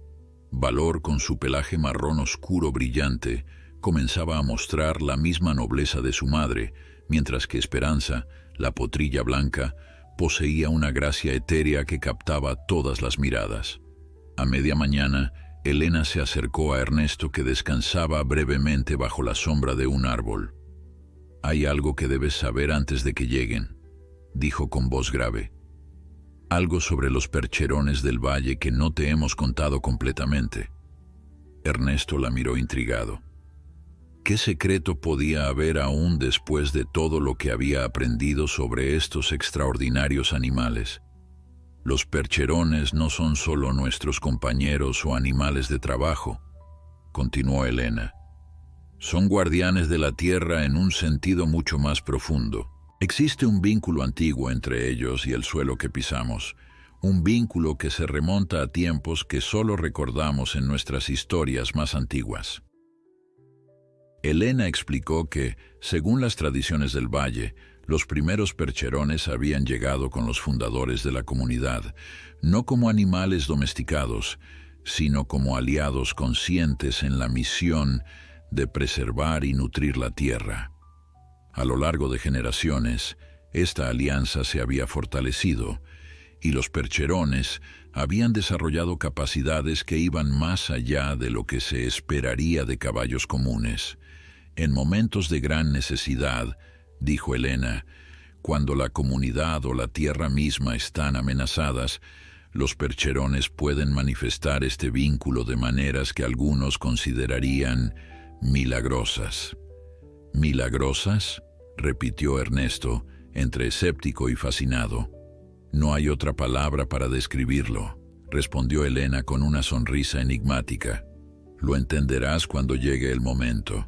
Valor, con su pelaje marrón oscuro brillante, comenzaba a mostrar la misma nobleza de su madre, mientras que Esperanza, la potrilla blanca, poseía una gracia etérea que captaba todas las miradas. A media mañana, Elena se acercó a Ernesto, que descansaba brevemente bajo la sombra de un árbol. «Hay algo que debes saber antes de que lleguen», dijo con voz grave. «Algo sobre los percherones del valle que no te hemos contado completamente». Ernesto la miró intrigado. ¿Qué secreto podía haber aún después de todo lo que había aprendido sobre estos extraordinarios animales? Los percherones no son solo nuestros compañeros o animales de trabajo, continuó Elena. Son guardianes de la tierra en un sentido mucho más profundo. Existe un vínculo antiguo entre ellos y el suelo que pisamos, un vínculo que se remonta a tiempos que solo recordamos en nuestras historias más antiguas. Elena explicó que, según las tradiciones del valle, los primeros percherones habían llegado con los fundadores de la comunidad, no como animales domesticados, sino como aliados conscientes en la misión de preservar y nutrir la tierra. A lo largo de generaciones, esta alianza se había fortalecido, y los percherones habían desarrollado capacidades que iban más allá de lo que se esperaría de caballos comunes. En momentos de gran necesidad, dijo Elena, cuando la comunidad o la tierra misma están amenazadas, los percherones pueden manifestar este vínculo de maneras que algunos considerarían milagrosas. ¿Milagrosas?, repitió Ernesto, entre escéptico y fascinado. No hay otra palabra para describirlo, respondió Elena con una sonrisa enigmática. Lo entenderás cuando llegue el momento.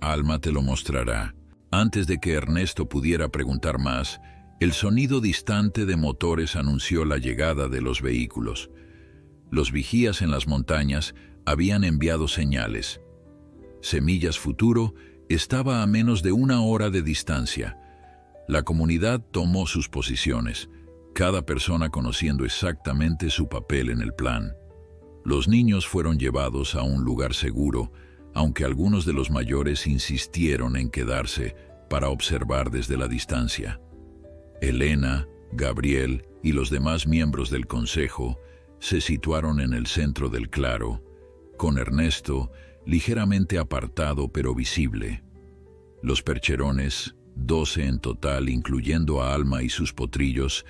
Alma te lo mostrará. Antes de que Ernesto pudiera preguntar más, el sonido distante de motores anunció la llegada de los vehículos. Los vigías en las montañas habían enviado señales. Semillas Futuro estaba a menos de 1 hora de distancia. La comunidad tomó sus posiciones, cada persona conociendo exactamente su papel en el plan. Los niños fueron llevados a un lugar seguro, aunque algunos de los mayores insistieron en quedarse para observar desde la distancia. Elena, Gabriel y los demás miembros del consejo se situaron en el centro del claro, con Ernesto ligeramente apartado pero visible. Los percherones, 12 en total incluyendo a Alma y sus potrillos,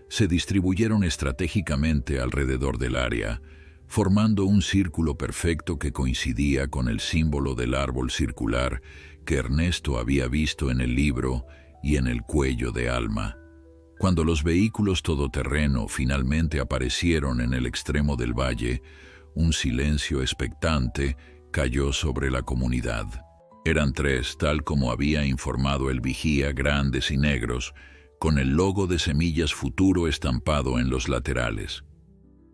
se distribuyeron estratégicamente alrededor del área, formando un círculo perfecto que coincidía con el símbolo del árbol circular que Ernesto había visto en el libro y en el cuello de Alma. Cuando los vehículos todoterreno finalmente aparecieron en el extremo del valle, un silencio expectante cayó sobre la comunidad. Eran 3, tal como había informado el vigía, grandes y negros, con el logo de Semillas Futuro estampado en los laterales.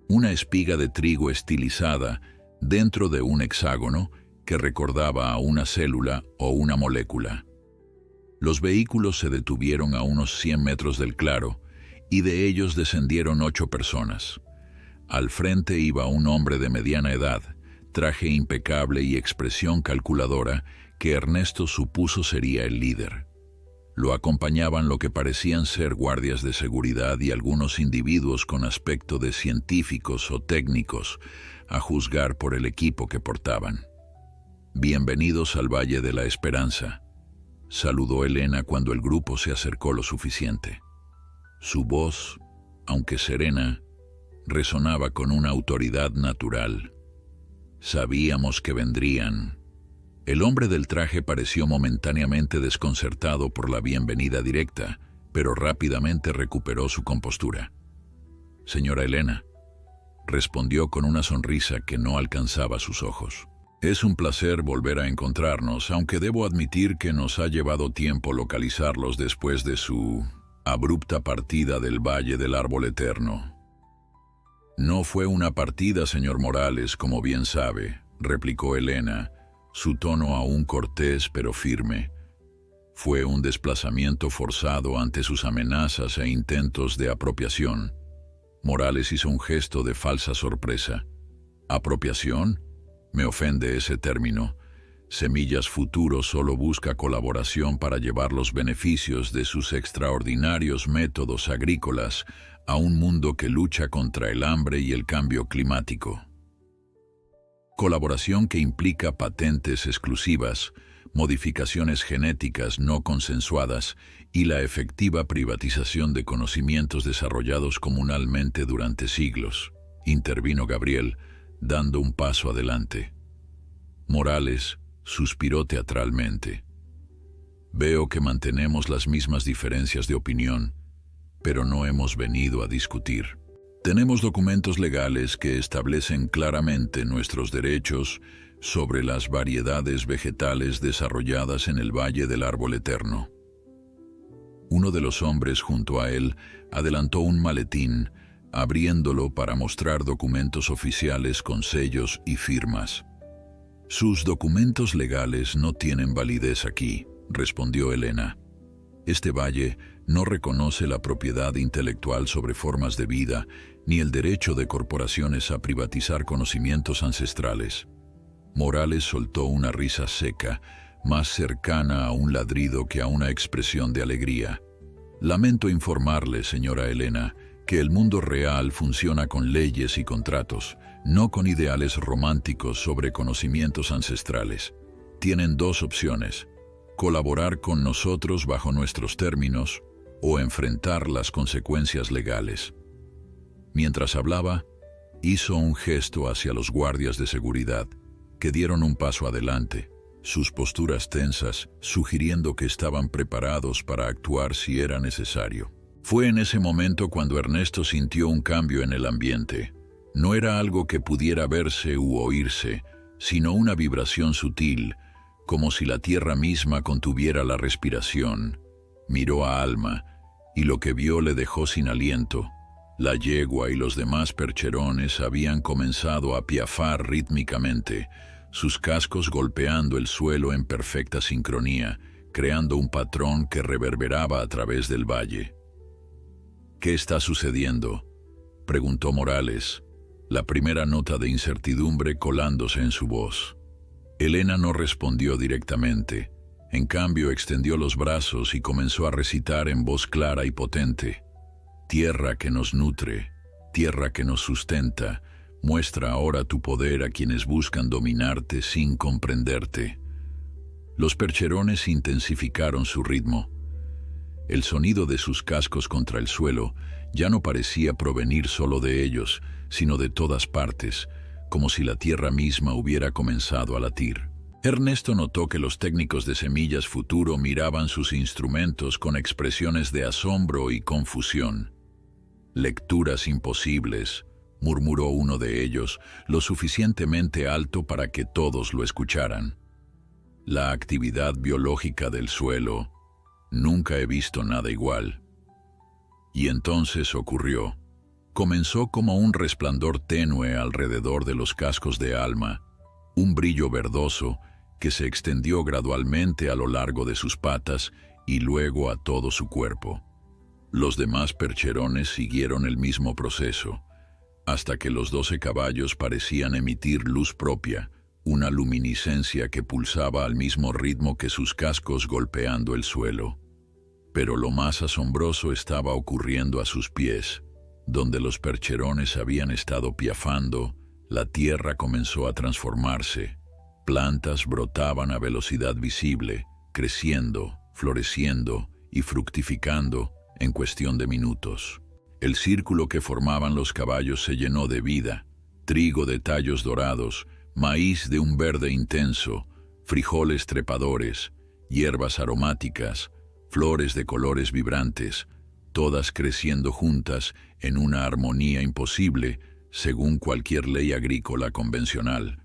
Una espiga de trigo estilizada dentro de un hexágono que recordaba a una célula o una molécula. Los vehículos se detuvieron a unos 100 metros del claro y de ellos descendieron 8 personas. Al frente iba un hombre de mediana edad, traje impecable y expresión calculadora que Ernesto supuso sería el líder. Lo acompañaban lo que parecían ser guardias de seguridad y algunos individuos con aspecto de científicos o técnicos, a juzgar por el equipo que portaban. «Bienvenidos al Valle de la Esperanza», saludó Elena cuando el grupo se acercó lo suficiente. Su voz, aunque serena, resonaba con una autoridad natural. «Sabíamos que vendrían». El hombre del traje pareció momentáneamente desconcertado por la bienvenida directa, pero rápidamente recuperó su compostura. «Señora Elena», respondió con una sonrisa que no alcanzaba sus ojos. «Es un placer volver a encontrarnos, aunque debo admitir que nos ha llevado tiempo localizarlos después de su abrupta partida del Valle del Árbol Eterno». «No fue una partida, señor Morales, como bien sabe», replicó Elena, su tono aún cortés pero firme. «Fue un desplazamiento forzado ante sus amenazas e intentos de apropiación». Morales hizo un gesto de falsa sorpresa. «¿Apropiación? Me ofende ese término. Semillas Futuro solo busca colaboración para llevar los beneficios de sus extraordinarios métodos agrícolas a un mundo que lucha contra el hambre y el cambio climático. Colaboración que implica patentes exclusivas, modificaciones genéticas no consensuadas y la efectiva privatización de conocimientos desarrollados comunalmente durante siglos», intervino Gabriel, dando un paso adelante. Morales suspiró teatralmente. «Veo que mantenemos las mismas diferencias de opinión, pero no hemos venido a discutir. Tenemos documentos legales que establecen claramente nuestros derechos sobre las variedades vegetales desarrolladas en el Valle del Árbol Eterno». Uno de los hombres junto a él adelantó un maletín, abriéndolo para mostrar documentos oficiales con sellos y firmas. «Sus documentos legales no tienen validez aquí», respondió Elena. «Este valle no reconoce la propiedad intelectual sobre formas de vida ni el derecho de corporaciones a privatizar conocimientos ancestrales». Morales soltó una risa seca, más cercana a un ladrido que a una expresión de alegría. «Lamento informarle, señora Elena, que el mundo real funciona con leyes y contratos, no con ideales románticos sobre conocimientos ancestrales. Tienen dos opciones: colaborar con nosotros bajo nuestros términos o enfrentar las consecuencias legales». Mientras hablaba, hizo un gesto hacia los guardias de seguridad, que dieron un paso adelante, sus posturas tensas, sugiriendo que estaban preparados para actuar si era necesario. Fue en ese momento cuando Ernesto sintió un cambio en el ambiente. No era algo que pudiera verse u oírse, sino una vibración sutil, como si la tierra misma contuviera la respiración. Miró a Alma, y lo que vio le dejó sin aliento. La yegua y los demás percherones habían comenzado a piafar rítmicamente, sus cascos golpeando el suelo en perfecta sincronía, creando un patrón que reverberaba a través del valle. «¿Qué está sucediendo?», preguntó Morales, la primera nota de incertidumbre colándose en su voz. Elena no respondió directamente. En cambio, extendió los brazos y comenzó a recitar en voz clara y potente: «Tierra que nos nutre, tierra que nos sustenta, muestra ahora tu poder a quienes buscan dominarte sin comprenderte». Los percherones intensificaron su ritmo. El sonido de sus cascos contra el suelo ya no parecía provenir solo de ellos, sino de todas partes, como si la tierra misma hubiera comenzado a latir. Ernesto notó que los técnicos de Semillas Futuro miraban sus instrumentos con expresiones de asombro y confusión. «Lecturas imposibles», murmuró uno de ellos, lo suficientemente alto para que todos lo escucharan. «La actividad biológica del suelo, nunca he visto nada igual». Y entonces ocurrió. Comenzó como un resplandor tenue alrededor de los cascos de Alma, un brillo verdoso que se extendió gradualmente a lo largo de sus patas y luego a todo su cuerpo. Los demás percherones siguieron el mismo proceso, hasta que los 12 caballos parecían emitir luz propia, una luminiscencia que pulsaba al mismo ritmo que sus cascos golpeando el suelo. Pero lo más asombroso estaba ocurriendo a sus pies. Donde los percherones habían estado piafando, la tierra comenzó a transformarse. Plantas brotaban a velocidad visible, creciendo, floreciendo y fructificando en cuestión de minutos. El círculo que formaban los caballos se llenó de vida: trigo de tallos dorados, maíz de un verde intenso, frijoles trepadores, hierbas aromáticas, flores de colores vibrantes, todas creciendo juntas en una armonía imposible según cualquier ley agrícola convencional.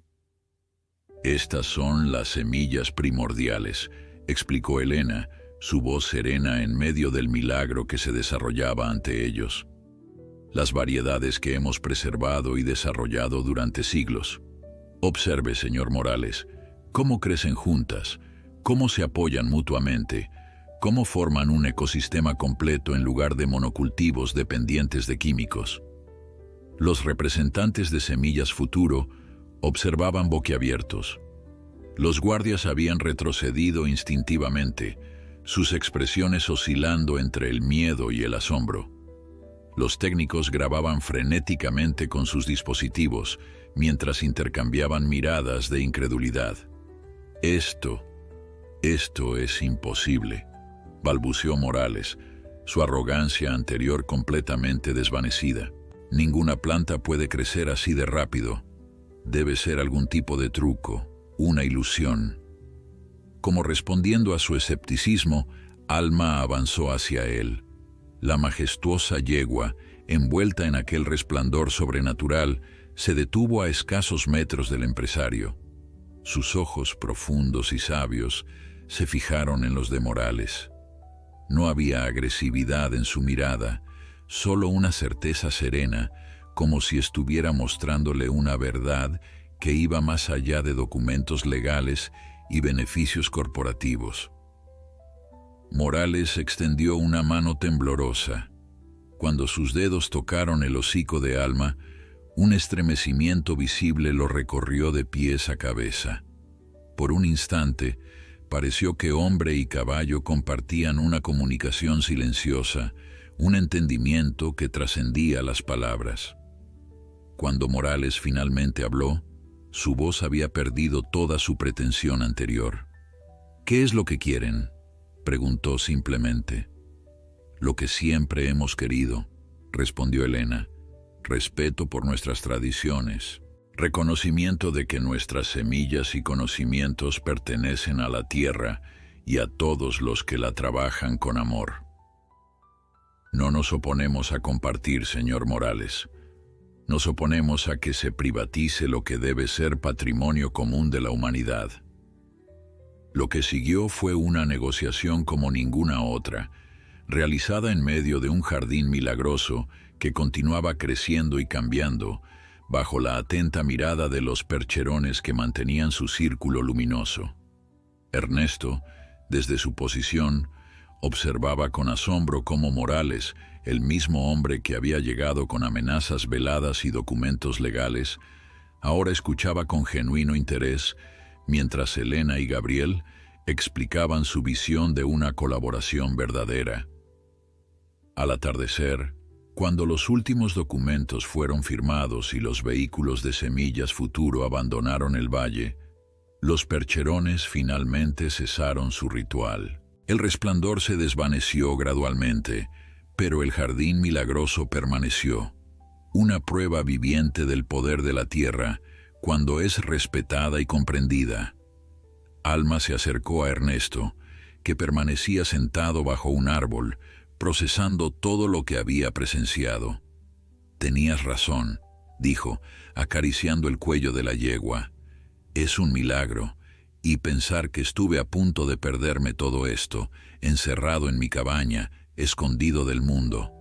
«Estas son las semillas primordiales», explicó Elena, su voz serena en medio del milagro que se desarrollaba ante ellos. «Las variedades que hemos preservado y desarrollado durante siglos. Observe, señor Morales, cómo crecen juntas, cómo se apoyan mutuamente, cómo forman un ecosistema completo en lugar de monocultivos dependientes de químicos». Los representantes de Semillas Futuro observaban boquiabiertos. Los guardias habían retrocedido instintivamente, sus expresiones oscilando entre el miedo y el asombro. Los técnicos grababan frenéticamente con sus dispositivos, mientras intercambiaban miradas de incredulidad. Esto es imposible», balbuceó Morales, su arrogancia anterior completamente desvanecida. «Ninguna planta puede crecer así de rápido. Debe ser algún tipo de truco, una ilusión». Como respondiendo a su escepticismo, Alma avanzó hacia él. La majestuosa yegua, envuelta en aquel resplandor sobrenatural, se detuvo a escasos metros del empresario. Sus ojos profundos y sabios se fijaron en los de Morales. No había agresividad en su mirada, solo una certeza serena, como si estuviera mostrándole una verdad que iba más allá de documentos legales y beneficios corporativos. Morales extendió una mano temblorosa. Cuando sus dedos tocaron el hocico de Alma, un estremecimiento visible lo recorrió de pies a cabeza. Por un instante, pareció que hombre y caballo compartían una comunicación silenciosa, un entendimiento que trascendía las palabras. Cuando Morales finalmente habló, su voz había perdido toda su pretensión anterior. «¿Qué es lo que quieren?», preguntó simplemente. «Lo que siempre hemos querido», respondió Elena. «Respeto por nuestras tradiciones, reconocimiento de que nuestras semillas y conocimientos pertenecen a la tierra y a todos los que la trabajan con amor». «No nos oponemos a compartir, señor Morales. Nos oponemos a que se privatice lo que debe ser patrimonio común de la humanidad». Lo que siguió fue una negociación como ninguna otra, realizada en medio de un jardín milagroso que continuaba creciendo y cambiando, bajo la atenta mirada de los percherones que mantenían su círculo luminoso. Ernesto, desde su posición, observaba con asombro cómo Morales, el mismo hombre que había llegado con amenazas veladas y documentos legales, ahora escuchaba con genuino interés, mientras Elena y Gabriel explicaban su visión de una colaboración verdadera. Al atardecer, cuando los últimos documentos fueron firmados y los vehículos de Semillas Futuro abandonaron el valle, los percherones finalmente cesaron su ritual. El resplandor se desvaneció gradualmente, pero el jardín milagroso permaneció, una prueba viviente del poder de la tierra cuando es respetada y comprendida. Alma se acercó a Ernesto, que permanecía sentado bajo un árbol, procesando todo lo que había presenciado. «Tenías razón», dijo, acariciando el cuello de la yegua. «Es un milagro, y pensar que estuve a punto de perderme todo esto, encerrado en mi cabaña, escondido del mundo».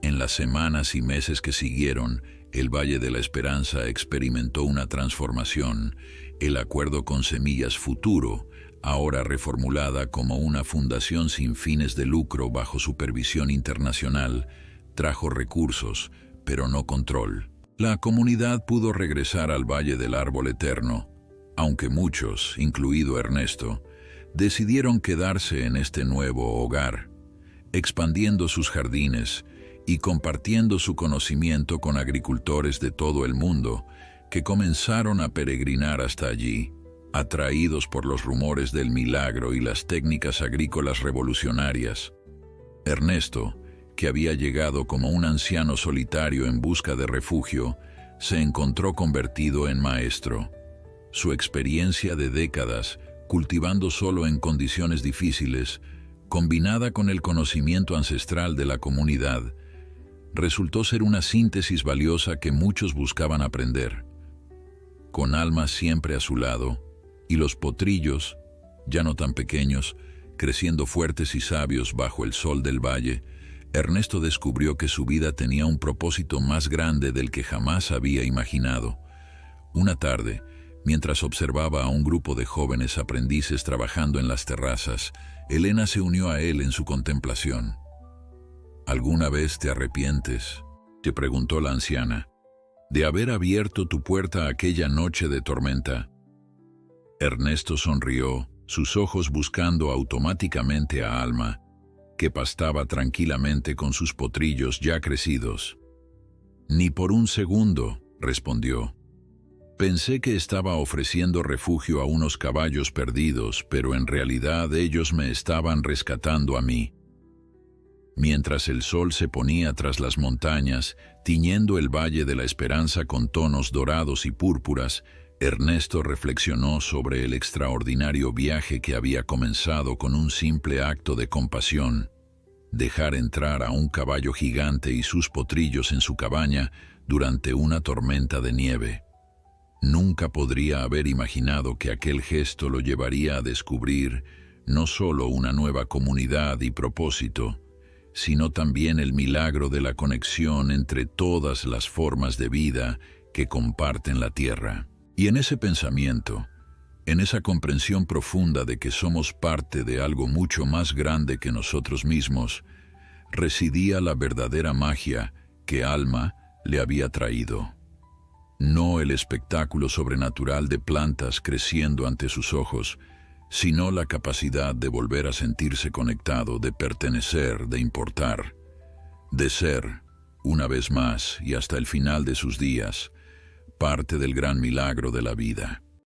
En las semanas y meses que siguieron, el Valle de la Esperanza experimentó una transformación. El acuerdo con Semillas Futuro, ahora reformulada como una fundación sin fines de lucro bajo supervisión internacional, trajo recursos, pero no control. La comunidad pudo regresar al Valle del Árbol Eterno, aunque muchos, incluido Ernesto, decidieron quedarse en este nuevo hogar. expandiendo sus jardines y compartiendo su conocimiento con agricultores de todo el mundo que comenzaron a peregrinar hasta allí, atraídos por los rumores del milagro y las técnicas agrícolas revolucionarias. Ernesto, que había llegado como un anciano solitario en busca de refugio, se encontró convertido en maestro. Su experiencia de décadas, cultivando solo en condiciones difíciles, combinada con el conocimiento ancestral de la comunidad, resultó ser una síntesis valiosa que muchos buscaban aprender. Con Alma siempre a su lado, y los potrillos, ya no tan pequeños, creciendo fuertes y sabios bajo el sol del valle, Ernesto descubrió que su vida tenía un propósito más grande del que jamás había imaginado. Una tarde, mientras observaba a un grupo de jóvenes aprendices trabajando en las terrazas, Elena se unió a él en su contemplación. ¿Alguna vez te arrepientes?, te preguntó la anciana, de haber abierto tu puerta aquella noche de tormenta. Ernesto sonrió, sus ojos buscando automáticamente a Alma, que pastaba tranquilamente con sus potrillos ya crecidos. Ni por un segundo, respondió. Pensé que estaba ofreciendo refugio a unos caballos perdidos, pero en realidad ellos me estaban rescatando a mí. Mientras el sol se ponía tras las montañas, tiñendo el Valle de la Esperanza con tonos dorados y púrpuras, Ernesto reflexionó sobre el extraordinario viaje que había comenzado con un simple acto de compasión: dejar entrar a un caballo gigante y sus potrillos en su cabaña durante una tormenta de nieve. Nunca podría haber imaginado que aquel gesto lo llevaría a descubrir no solo una nueva comunidad y propósito, sino también el milagro de la conexión entre todas las formas de vida que comparten la tierra. Y en ese pensamiento, en esa comprensión profunda de que somos parte de algo mucho más grande que nosotros mismos, residía la verdadera magia que Alma le había traído. No el espectáculo sobrenatural de plantas creciendo ante sus ojos, sino la capacidad de volver a sentirse conectado, de pertenecer, de importar, de ser, una vez más y hasta el final de sus días, parte del gran milagro de la vida.